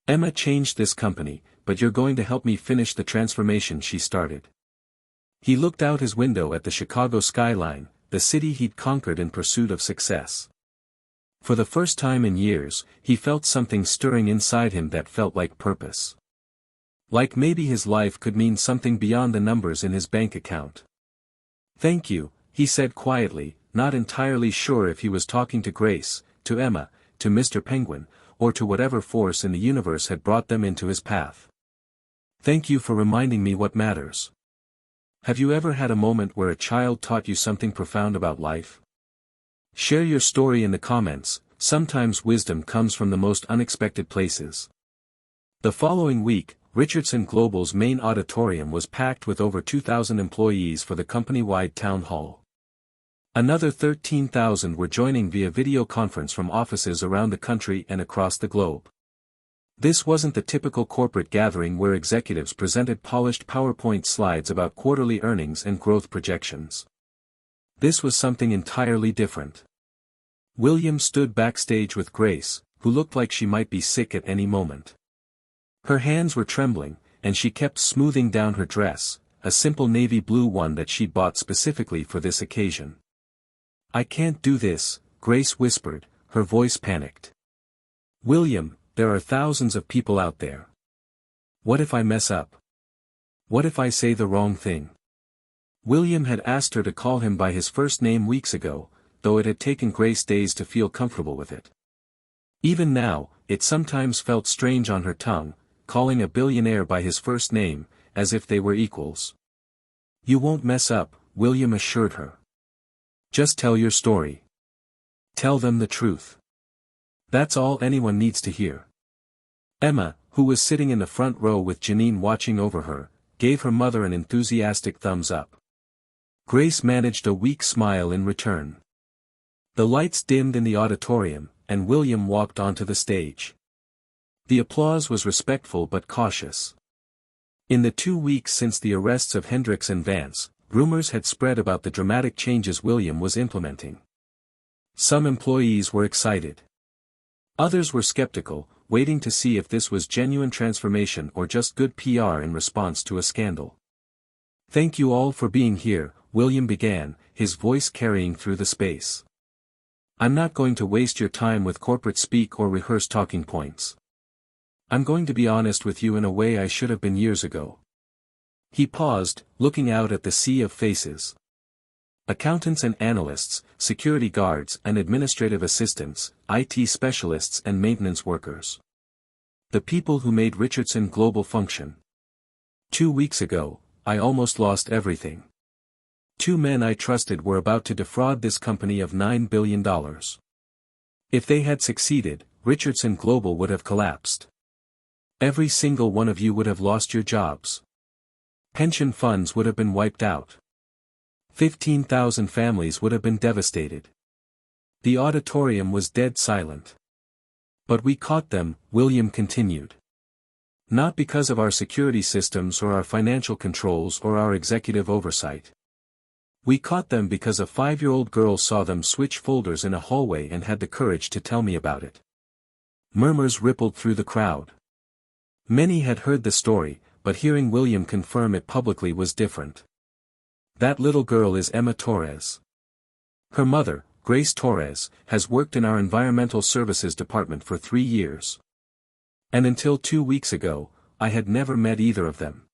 Emma changed this company, but you're going to help me finish the transformation she started. He looked out his window at the Chicago skyline, the city he'd conquered in pursuit of success. For the first time in years, he felt something stirring inside him that felt like purpose. Like maybe his life could mean something beyond the numbers in his bank account. Thank you, he said quietly, not entirely sure if he was talking to Grace, to Emma, to Mr. Penguin, or to whatever force in the universe had brought them into his path. Thank you for reminding me what matters. Have you ever had a moment where a child taught you something profound about life? Share your story in the comments. Sometimes wisdom comes from the most unexpected places. The following week, Richardson Global's main auditorium was packed with over 2,000 employees for the company-wide town hall. Another 13,000 were joining via video conference from offices around the country and across the globe. This wasn't the typical corporate gathering where executives presented polished PowerPoint slides about quarterly earnings and growth projections. This was something entirely different. William stood backstage with Grace, who looked like she might be sick at any moment. Her hands were trembling, and she kept smoothing down her dress, a simple navy blue one that she'd bought specifically for this occasion. "I can't do this," Grace whispered, her voice panicked. "William, there are thousands of people out there. What if I mess up? What if I say the wrong thing?" William had asked her to call him by his first name weeks ago, though it had taken Grace days to feel comfortable with it. Even now, it sometimes felt strange on her tongue, calling a billionaire by his first name, as if they were equals. "You won't mess up," William assured her. "Just tell your story. Tell them the truth. That's all anyone needs to hear." Emma, who was sitting in the front row with Janine watching over her, gave her mother an enthusiastic thumbs up. Grace managed a weak smile in return. The lights dimmed in the auditorium, and William walked onto the stage. The applause was respectful but cautious. In the 2 weeks since the arrests of Hendricks and Vance, rumors had spread about the dramatic changes William was implementing. Some employees were excited. Others were skeptical, waiting to see if this was genuine transformation or just good PR in response to a scandal. "Thank you all for being here," William began, his voice carrying through the space. "I'm not going to waste your time with corporate speak or rehearsed talking points. I'm going to be honest with you in a way I should have been years ago." He paused, looking out at the sea of faces. Accountants and analysts, security guards and administrative assistants, IT specialists and maintenance workers. The people who made Richardson Global function. 2 weeks ago, I almost lost everything. 2 men I trusted were about to defraud this company of $9 billion. If they had succeeded, Richardson Global would have collapsed. Every single one of you would have lost your jobs. Pension funds would have been wiped out. 15,000 families would have been devastated. The auditorium was dead silent. "But we caught them," William continued. "Not because of our security systems or our financial controls or our executive oversight. We caught them because a 5-year-old girl saw them switch folders in a hallway and had the courage to tell me about it." Murmurs rippled through the crowd. Many had heard the story, but hearing William confirm it publicly was different. "That little girl is Emma Torres. Her mother, Grace Torres, has worked in our environmental services department for 3 years. And until 2 weeks ago, I had never met either of them.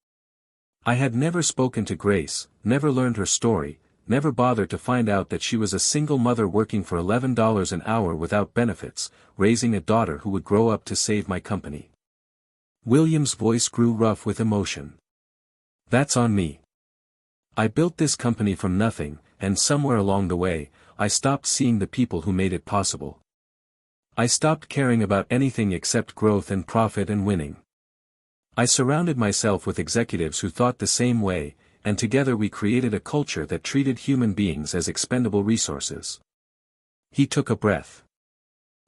I had never spoken to Grace, never learned her story, never bothered to find out that she was a single mother working for $11 an hour without benefits, raising a daughter who would grow up to save my company." William's voice grew rough with emotion. "That's on me. I built this company from nothing, and somewhere along the way, I stopped seeing the people who made it possible. I stopped caring about anything except growth and profit and winning. I surrounded myself with executives who thought the same way, and together we created a culture that treated human beings as expendable resources." He took a breath.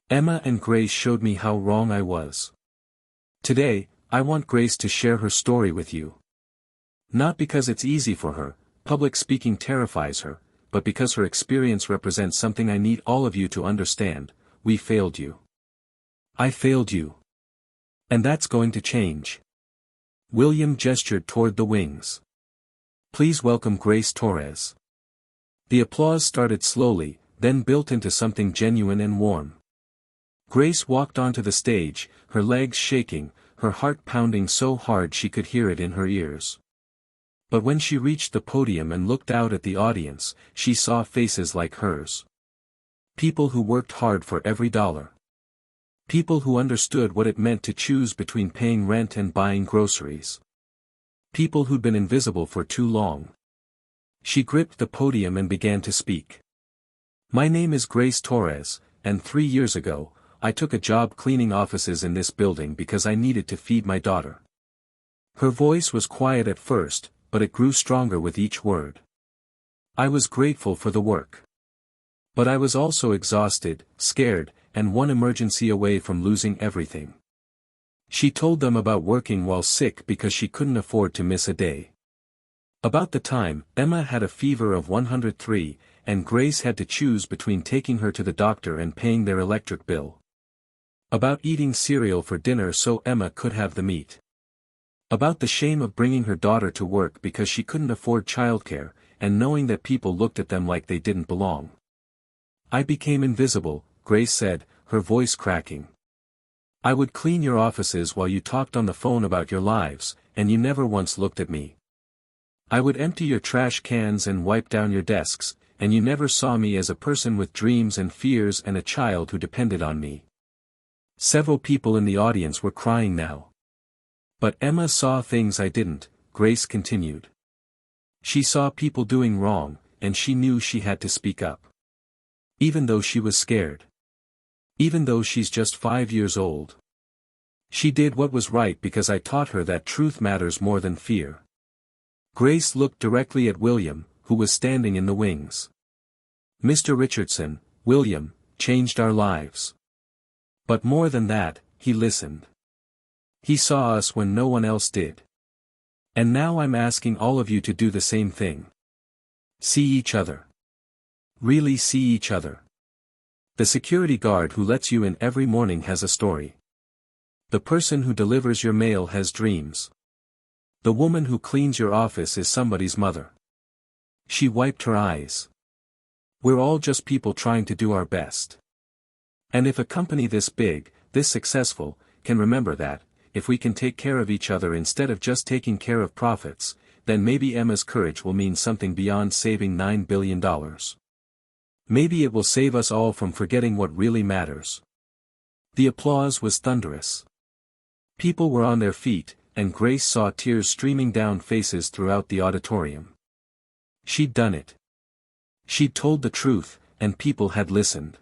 "Emma and Grace showed me how wrong I was. Today, I want Grace to share her story with you. Not because it's easy for her, public speaking terrifies her, but because her experience represents something I need all of you to understand. We failed you. I failed you. And that's going to change." William gestured toward the wings. "Please welcome Grace Torres." The applause started slowly, then built into something genuine and warm. Grace walked onto the stage, her legs shaking, her heart pounding so hard she could hear it in her ears. But when she reached the podium and looked out at the audience, she saw faces like hers. People who worked hard for every dollar. People who understood what it meant to choose between paying rent and buying groceries. People who'd been invisible for too long. She gripped the podium and began to speak. "My name is Grace Torres, and 3 years ago, I took a job cleaning offices in this building because I needed to feed my daughter." Her voice was quiet at first, but it grew stronger with each word. "I was grateful for the work. But I was also exhausted, scared, and one emergency away from losing everything." She told them about working while sick because she couldn't afford to miss a day. About the time, Emma had a fever of 103, and Grace had to choose between taking her to the doctor and paying their electric bill. About eating cereal for dinner so Emma could have the meat. About the shame of bringing her daughter to work because she couldn't afford childcare, and knowing that people looked at them like they didn't belong. I became invisible, Grace said, her voice cracking. I would clean your offices while you talked on the phone about your lives, and you never once looked at me. I would empty your trash cans and wipe down your desks, and you never saw me as a person with dreams and fears and a child who depended on me. Several people in the audience were crying now. But Emma saw things I didn't, Grace continued. She saw people doing wrong, and she knew she had to speak up. Even though she was scared. Even though she's just 5 years old. She did what was right because I taught her that truth matters more than fear. Grace looked directly at William, who was standing in the wings. Mr. Richardson, William, changed our lives. But more than that, he listened. He saw us when no one else did. And now I'm asking all of you to do the same thing. See each other. Really see each other. The security guard who lets you in every morning has a story. The person who delivers your mail has dreams. The woman who cleans your office is somebody's mother. She wiped her eyes. We're all just people trying to do our best. And if a company this big, this successful, can remember that, if we can take care of each other instead of just taking care of profits, then maybe Emma's courage will mean something beyond saving $9 billion. Maybe it will save us all from forgetting what really matters. The applause was thunderous. People were on their feet, and Grace saw tears streaming down faces throughout the auditorium. She'd done it. She'd told the truth, and people had listened.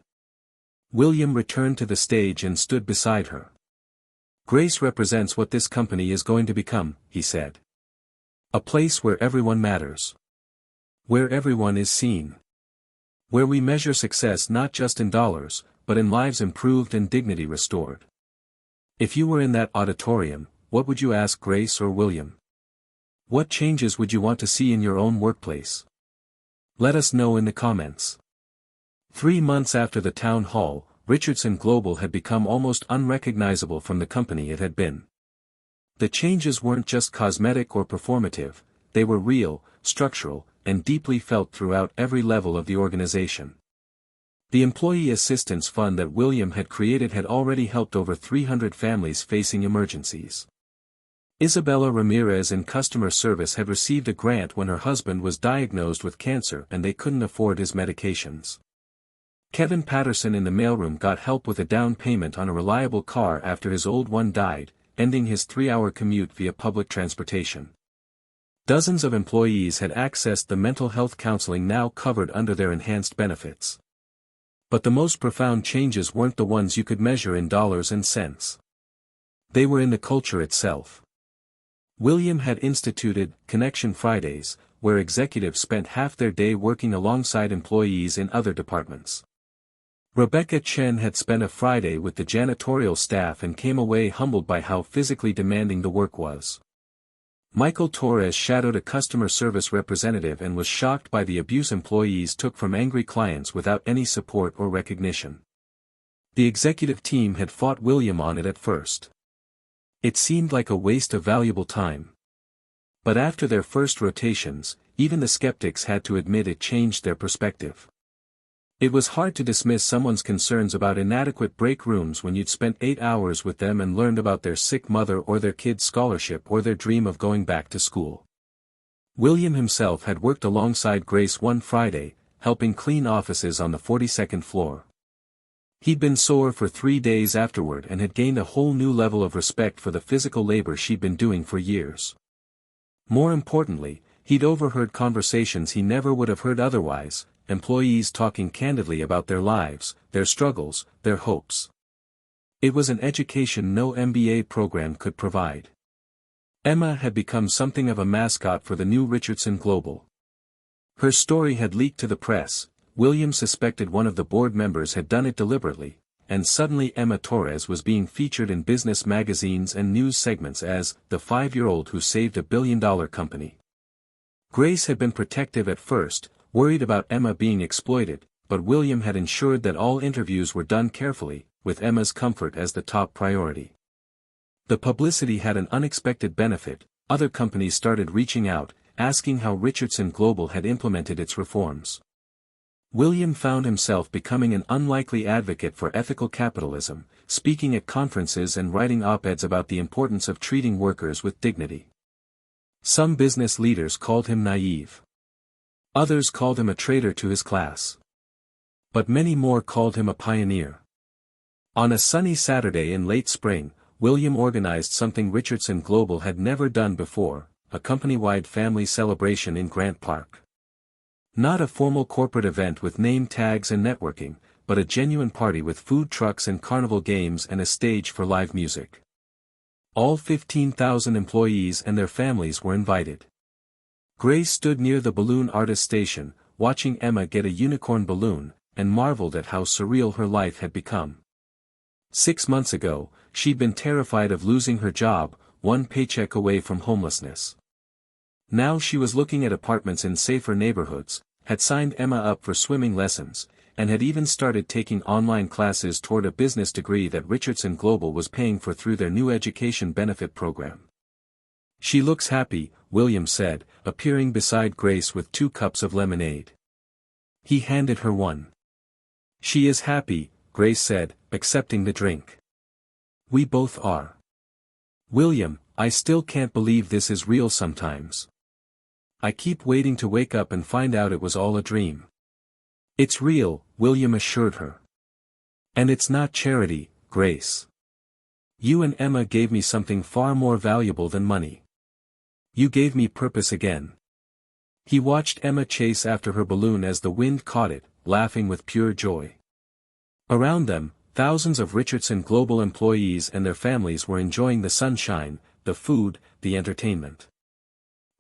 William returned to the stage and stood beside her. Grace represents what this company is going to become, he said. A place where everyone matters. Where everyone is seen. Where we measure success not just in dollars, but in lives improved and dignity restored. If you were in that auditorium, what would you ask Grace or William? What changes would you want to see in your own workplace? Let us know in the comments. 3 months after the town hall, Richardson Global had become almost unrecognizable from the company it had been. The changes weren't just cosmetic or performative, they were real, structural, and deeply felt throughout every level of the organization. The Employee Assistance Fund that William had created had already helped over 300 families facing emergencies. Isabella Ramirez in customer service had received a grant when her husband was diagnosed with cancer and they couldn't afford his medications. Kevin Patterson in the mailroom got help with a down payment on a reliable car after his old one died, ending his 3-hour commute via public transportation. Dozens of employees had accessed the mental health counseling now covered under their enhanced benefits. But the most profound changes weren't the ones you could measure in dollars and cents. They were in the culture itself. William had instituted Connection Fridays, where executives spent half their day working alongside employees in other departments. Rebecca Chen had spent a Friday with the janitorial staff and came away humbled by how physically demanding the work was. Michael Torres shadowed a customer service representative and was shocked by the abuse employees took from angry clients without any support or recognition. The executive team had fought William on it at first. It seemed like a waste of valuable time. But after their first rotations, even the skeptics had to admit it changed their perspective. It was hard to dismiss someone's concerns about inadequate break rooms when you'd spent 8 hours with them and learned about their sick mother or their kid's scholarship or their dream of going back to school. William himself had worked alongside Grace one Friday, helping clean offices on the 42nd floor. He'd been sore for 3 days afterward and had gained a whole new level of respect for the physical labor she'd been doing for years. More importantly, he'd overheard conversations he never would have heard otherwise, employees talking candidly about their lives, their struggles, their hopes. It was an education no MBA program could provide. Emma had become something of a mascot for the new Richardson Global. Her story had leaked to the press, William suspected one of the board members had done it deliberately, and suddenly Emma Torres was being featured in business magazines and news segments as the 5-year-old who saved $1 billion company. Grace had been protective at first, worried about Emma being exploited, but William had ensured that all interviews were done carefully, with Emma's comfort as the top priority. The publicity had an unexpected benefit. Other companies started reaching out, asking how Richardson Global had implemented its reforms. William found himself becoming an unlikely advocate for ethical capitalism, speaking at conferences and writing op-eds about the importance of treating workers with dignity. Some business leaders called him naive. Others called him a traitor to his class. But many more called him a pioneer. On a sunny Saturday in late spring, William organized something Richardson Global had never done before, a company-wide family celebration in Grant Park. Not a formal corporate event with name tags and networking, but a genuine party with food trucks and carnival games and a stage for live music. All 15,000 employees and their families were invited. Grace stood near the balloon artist station, watching Emma get a unicorn balloon, and marveled at how surreal her life had become. 6 months ago, she'd been terrified of losing her job, one paycheck away from homelessness. Now she was looking at apartments in safer neighborhoods, had signed Emma up for swimming lessons, and had even started taking online classes toward a business degree that Richardson Global was paying for through their new education benefit program. "She looks happy," William said, appearing beside Grace with 2 cups of lemonade. He handed her one. "She is happy," Grace said, accepting the drink. "We both are. William, I still can't believe this is real sometimes. I keep waiting to wake up and find out it was all a dream." "It's real," William assured her. "And it's not charity, Grace. You and Emma gave me something far more valuable than money. You gave me purpose again." He watched Emma chase after her balloon as the wind caught it, laughing with pure joy. Around them, thousands of Richardson Global employees and their families were enjoying the sunshine, the food, the entertainment.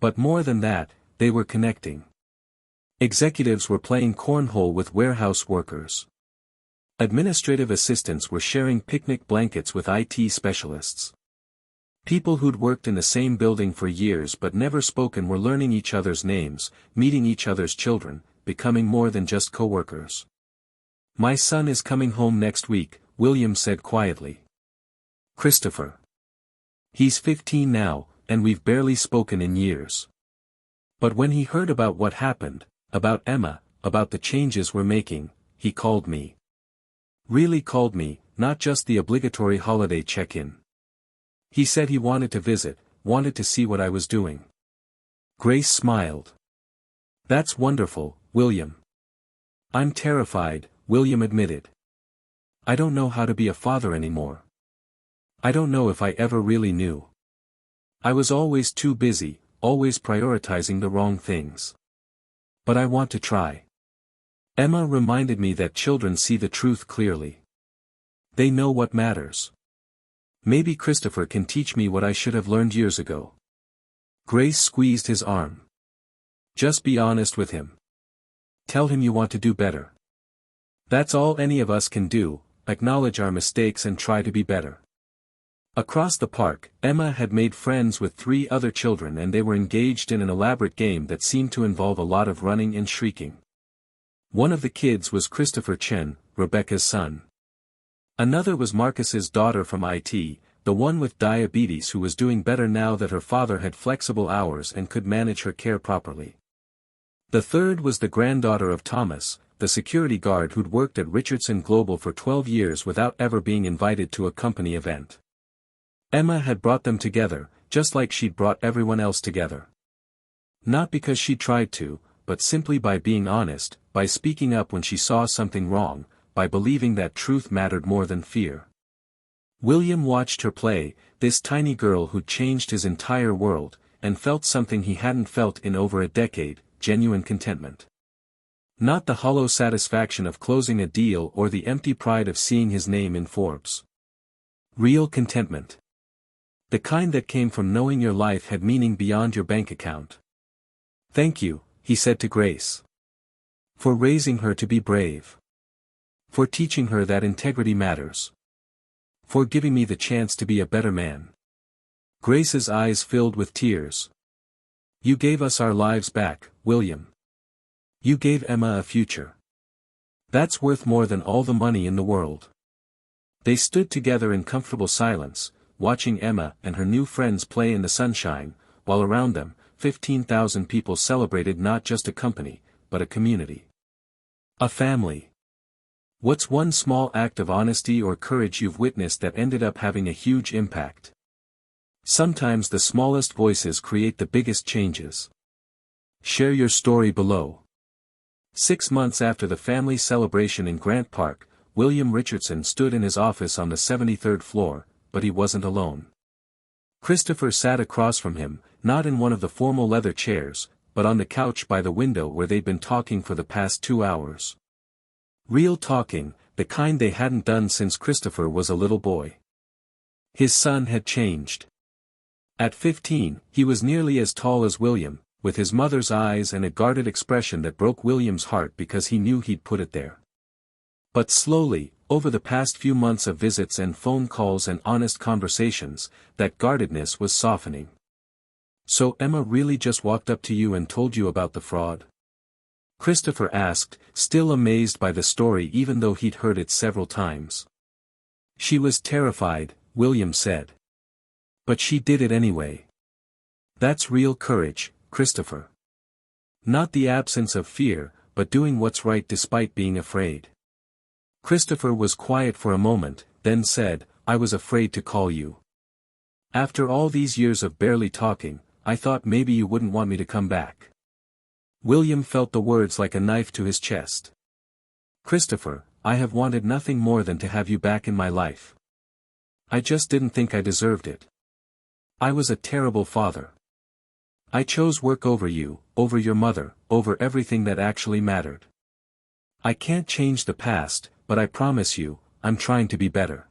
But more than that, they were connecting. Executives were playing cornhole with warehouse workers. Administrative assistants were sharing picnic blankets with IT specialists. People who'd worked in the same building for years but never spoken were learning each other's names, meeting each other's children, becoming more than just co-workers. "My son is coming home next week," William said quietly. "Christopher. He's 15 now, and we've barely spoken in years." But when he heard about what happened, about Emma, about the changes we're making, he called me. Really called me, not just the obligatory holiday check-in. He said he wanted to visit, wanted to see what I was doing. Grace smiled. "That's wonderful, William." "I'm terrified," William admitted. "I don't know how to be a father anymore. I don't know if I ever really knew. I was always too busy, always prioritizing the wrong things. But I want to try." Emma reminded me that children see the truth clearly. They know what matters. Maybe Christopher can teach me what I should have learned years ago. Grace squeezed his arm. "Just be honest with him. Tell him you want to do better. That's all any of us can do, acknowledge our mistakes and try to be better." Across the park, Emma had made friends with 3 other children and they were engaged in an elaborate game that seemed to involve a lot of running and shrieking. One of the kids was Christopher Chen, Rebecca's son. Another was Marcus's daughter from IT, the one with diabetes who was doing better now that her father had flexible hours and could manage her care properly. The third was the granddaughter of Thomas, the security guard who'd worked at Richardson Global for 12 years without ever being invited to a company event. Emma had brought them together, just like she'd brought everyone else together. Not because she tried to, but simply by being honest, by speaking up when she saw something wrong, by believing that truth mattered more than fear. William watched her play, this tiny girl who'd changed his entire world, and felt something he hadn't felt in over a decade, genuine contentment. Not the hollow satisfaction of closing a deal or the empty pride of seeing his name in Forbes. Real contentment. The kind that came from knowing your life had meaning beyond your bank account. "Thank you," he said to Grace. "For raising her to be brave. For teaching her that integrity matters. For giving me the chance to be a better man." Grace's eyes filled with tears. "You gave us our lives back, William. You gave Emma a future. That's worth more than all the money in the world. They stood together in comfortable silence, watching Emma and her new friends play in the sunshine, while around them, 15,000 people celebrated not just a company, but a community. A family. What's one small act of honesty or courage you've witnessed that ended up having a huge impact? Sometimes the smallest voices create the biggest changes. Share your story below. 6 months after the family celebration in Grant Park, William Richardson stood in his office on the 73rd floor, but he wasn't alone. Christopher sat across from him, not in one of the formal leather chairs, but on the couch by the window where they'd been talking for the past 2 hours. Real talking, the kind they hadn't done since Christopher was a little boy. His son had changed. At 15, he was nearly as tall as William, with his mother's eyes and a guarded expression that broke William's heart because he knew he'd put it there. But slowly, over the past few months of visits and phone calls and honest conversations, that guardedness was softening. "So Emma really just walked up to you and told you about the fraud?" Christopher asked, still amazed by the story even though he'd heard it several times. "She was terrified," William said. "But she did it anyway." That's real courage, Christopher. Not the absence of fear, but doing what's right despite being afraid. Christopher was quiet for a moment, then said, "I was afraid to call you. After all these years of barely talking, I thought maybe you wouldn't want me to come back." William felt the words like a knife to his chest. "Christopher, I have wanted nothing more than to have you back in my life. I just didn't think I deserved it. I was a terrible father. I chose work over you, over your mother, over everything that actually mattered. I can't change the past, but I promise you, I'm trying to be better."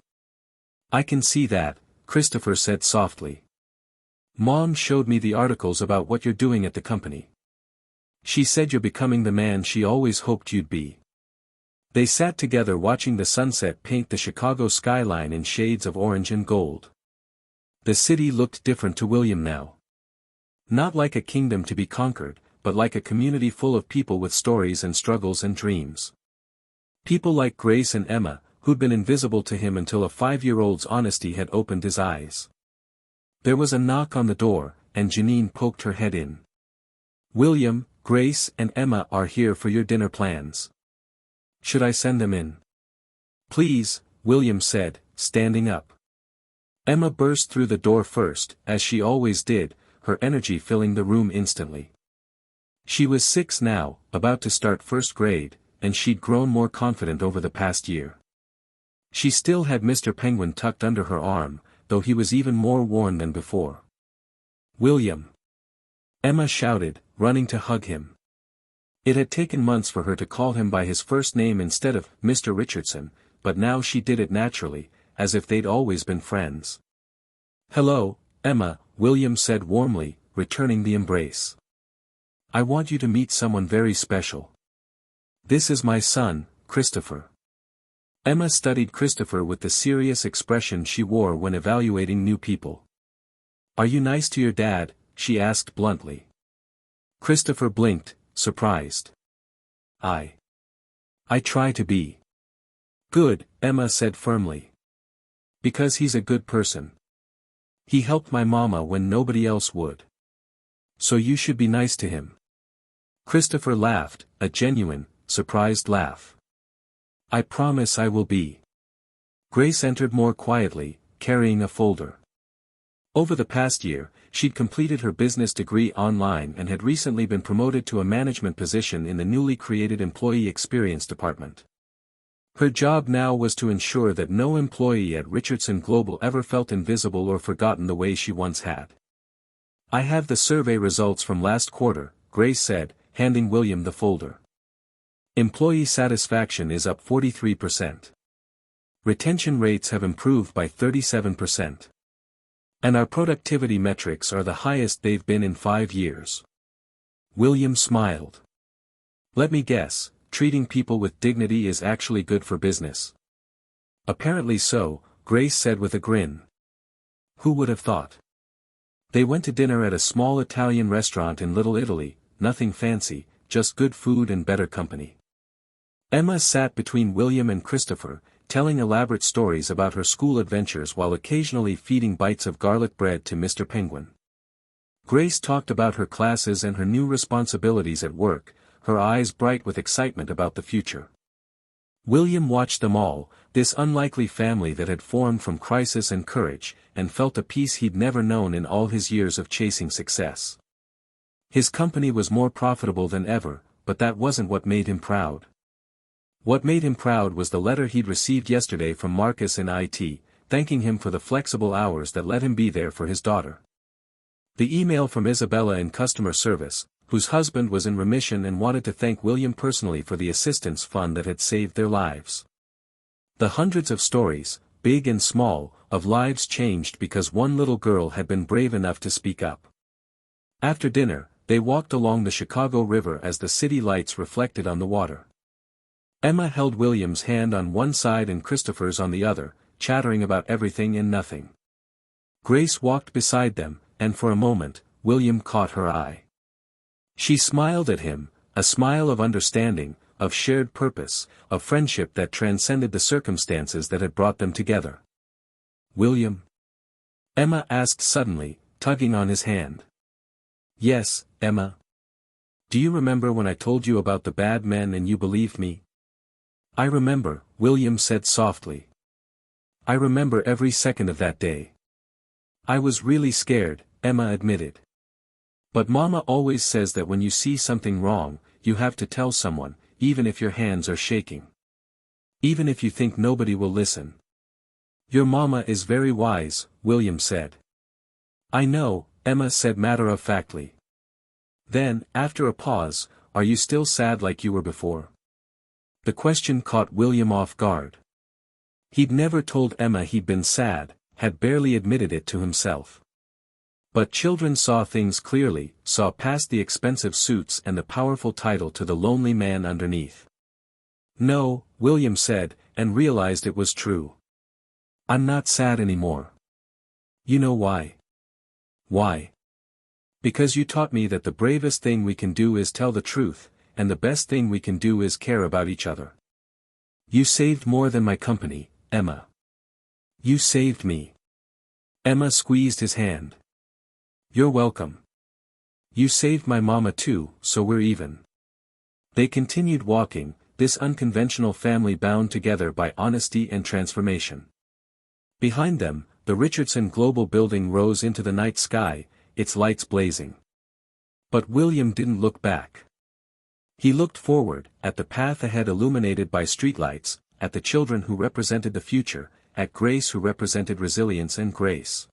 "I can see that," Christopher said softly. "Mom showed me the articles about what you're doing at the company. She said you're becoming the man she always hoped you'd be." They sat together watching the sunset paint the Chicago skyline in shades of orange and gold. The city looked different to William now. Not like a kingdom to be conquered, but like a community full of people with stories and struggles and dreams. People like Grace and Emma, who'd been invisible to him until a 5-year-old's honesty had opened his eyes. There was a knock on the door, and Janine poked her head in. "William, Grace and Emma are here for your dinner plans. Should I send them in?" "Please," William said, standing up. Emma burst through the door first, as she always did, her energy filling the room instantly. She was 6 now, about to start first grade, and she'd grown more confident over the past year. She still had Mr. Penguin tucked under her arm, though he was even more worn than before. "William!" Emma shouted, running to hug him. It had taken months for her to call him by his first name instead of Mr. Richardson, but now she did it naturally, as if they'd always been friends. "Hello, Emma," William said warmly, returning the embrace. "I want you to meet someone very special. This is my son, Christopher." Emma studied Christopher with the serious expression she wore when evaluating new people. "Are you nice to your dad?" she asked bluntly. Christopher blinked, surprised. I try to be." "Good," Emma said firmly. "Because he's a good person. He helped my mama when nobody else would. So you should be nice to him." Christopher laughed, a genuine, surprised laugh. "I promise I will be." Grace entered more quietly, carrying a folder. Over the past year, she'd completed her business degree online and had recently been promoted to a management position in the newly created Employee Experience Department. Her job now was to ensure that no employee at Richardson Global ever felt invisible or forgotten the way she once had. "I have the survey results from last quarter," Grace said, handing William the folder. "Employee satisfaction is up 43%. Retention rates have improved by 37%. And our productivity metrics are the highest they've been in 5 years." William smiled. "Let me guess, treating people with dignity is actually good for business." "Apparently so," Grace said with a grin. "Who would have thought?" They went to dinner at a small Italian restaurant in Little Italy, nothing fancy, just good food and better company. Emma sat between William and Christopher, telling elaborate stories about her school adventures while occasionally feeding bites of garlic bread to Mr. Penguin. Grace talked about her classes and her new responsibilities at work, her eyes bright with excitement about the future. William watched them all, this unlikely family that had formed from crisis and courage, and felt a peace he'd never known in all his years of chasing success. His company was more profitable than ever, but that wasn't what made him proud. What made him proud was the letter he'd received yesterday from Marcus in IT, thanking him for the flexible hours that let him be there for his daughter. The email from Isabella in customer service, whose husband was in remission and wanted to thank William personally for the assistance fund that had saved their lives. The hundreds of stories, big and small, of lives changed because one little girl had been brave enough to speak up. After dinner, they walked along the Chicago River as the city lights reflected on the water. Emma held William's hand on one side and Christopher's on the other, chattering about everything and nothing. Grace walked beside them, and for a moment, William caught her eye. She smiled at him, a smile of understanding, of shared purpose, of friendship that transcended the circumstances that had brought them together. "William?" Emma asked suddenly, tugging on his hand. "Yes, Emma. Do you remember when I told you about the bad men and you believed me?" "I remember," William said softly. "I remember every second of that day." "I was really scared," Emma admitted. "But Mama always says that when you see something wrong, you have to tell someone, even if your hands are shaking. Even if you think nobody will listen." "Your Mama is very wise," William said. "I know," Emma said matter-of-factly. Then, after a pause, "Are you still sad like you were before?" The question caught William off guard. He'd never told Emma he'd been sad, had barely admitted it to himself. But children saw things clearly, saw past the expensive suits and the powerful title to the lonely man underneath. "No," William said, and realized it was true. "I'm not sad anymore. You know why?" "Why?" "Because you taught me that the bravest thing we can do is tell the truth, and the best thing we can do is care about each other. You saved more than my company, Emma. You saved me." Emma squeezed his hand. "You're welcome. You saved my mama too, so we're even." They continued walking, this unconventional family bound together by honesty and transformation. Behind them, the Richardson Global building rose into the night sky, its lights blazing. But William didn't look back. He looked forward, at the path ahead illuminated by streetlights, at the children who represented the future, at Grace who represented resilience and grace.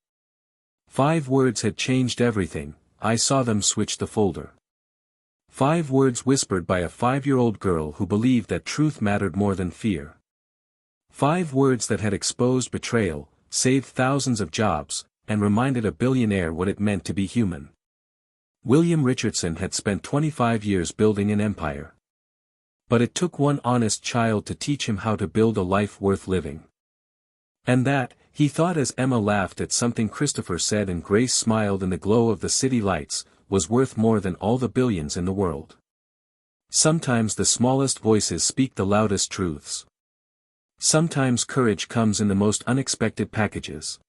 5 words had changed everything. I saw them switch the folder. 5 words whispered by a 5-year-old girl who believed that truth mattered more than fear. 5 words that had exposed betrayal, saved thousands of jobs, and reminded a billionaire what it meant to be human. William Richardson had spent 25 years building an empire. But it took one honest child to teach him how to build a life worth living. And that, he thought as Emma laughed at something Christopher said and Grace smiled in the glow of the city lights, was worth more than all the billions in the world. Sometimes the smallest voices speak the loudest truths. Sometimes courage comes in the most unexpected packages.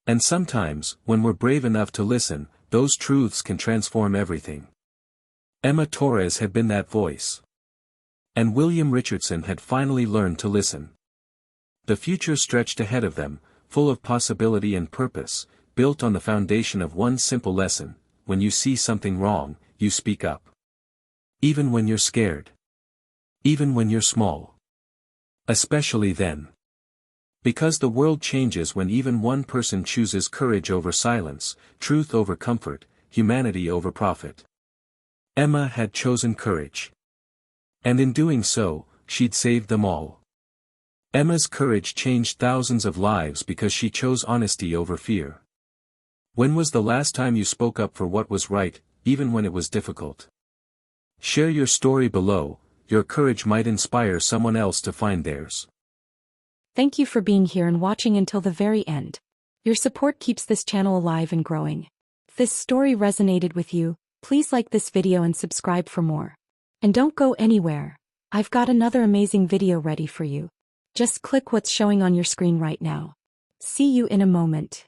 And sometimes, when we're brave enough to listen, those truths can transform everything. Emma Torres had been that voice. And William Richardson had finally learned to listen. The future stretched ahead of them, full of possibility and purpose, built on the foundation of one simple lesson: when you see something wrong, you speak up. Even when you're scared. Even when you're small. Especially then. Because the world changes when even one person chooses courage over silence, truth over comfort, humanity over profit. Emma had chosen courage. And in doing so, she'd saved them all. Emma's courage changed thousands of lives because she chose honesty over fear. When was the last time you spoke up for what was right, even when it was difficult? Share your story below. Your courage might inspire someone else to find theirs. Thank you for being here and watching until the very end. Your support keeps this channel alive and growing. If this story resonated with you, Please like this video and subscribe for more. And don't go anywhere. I've got another amazing video ready for you. Just click what's showing on your screen right now. See you in a moment.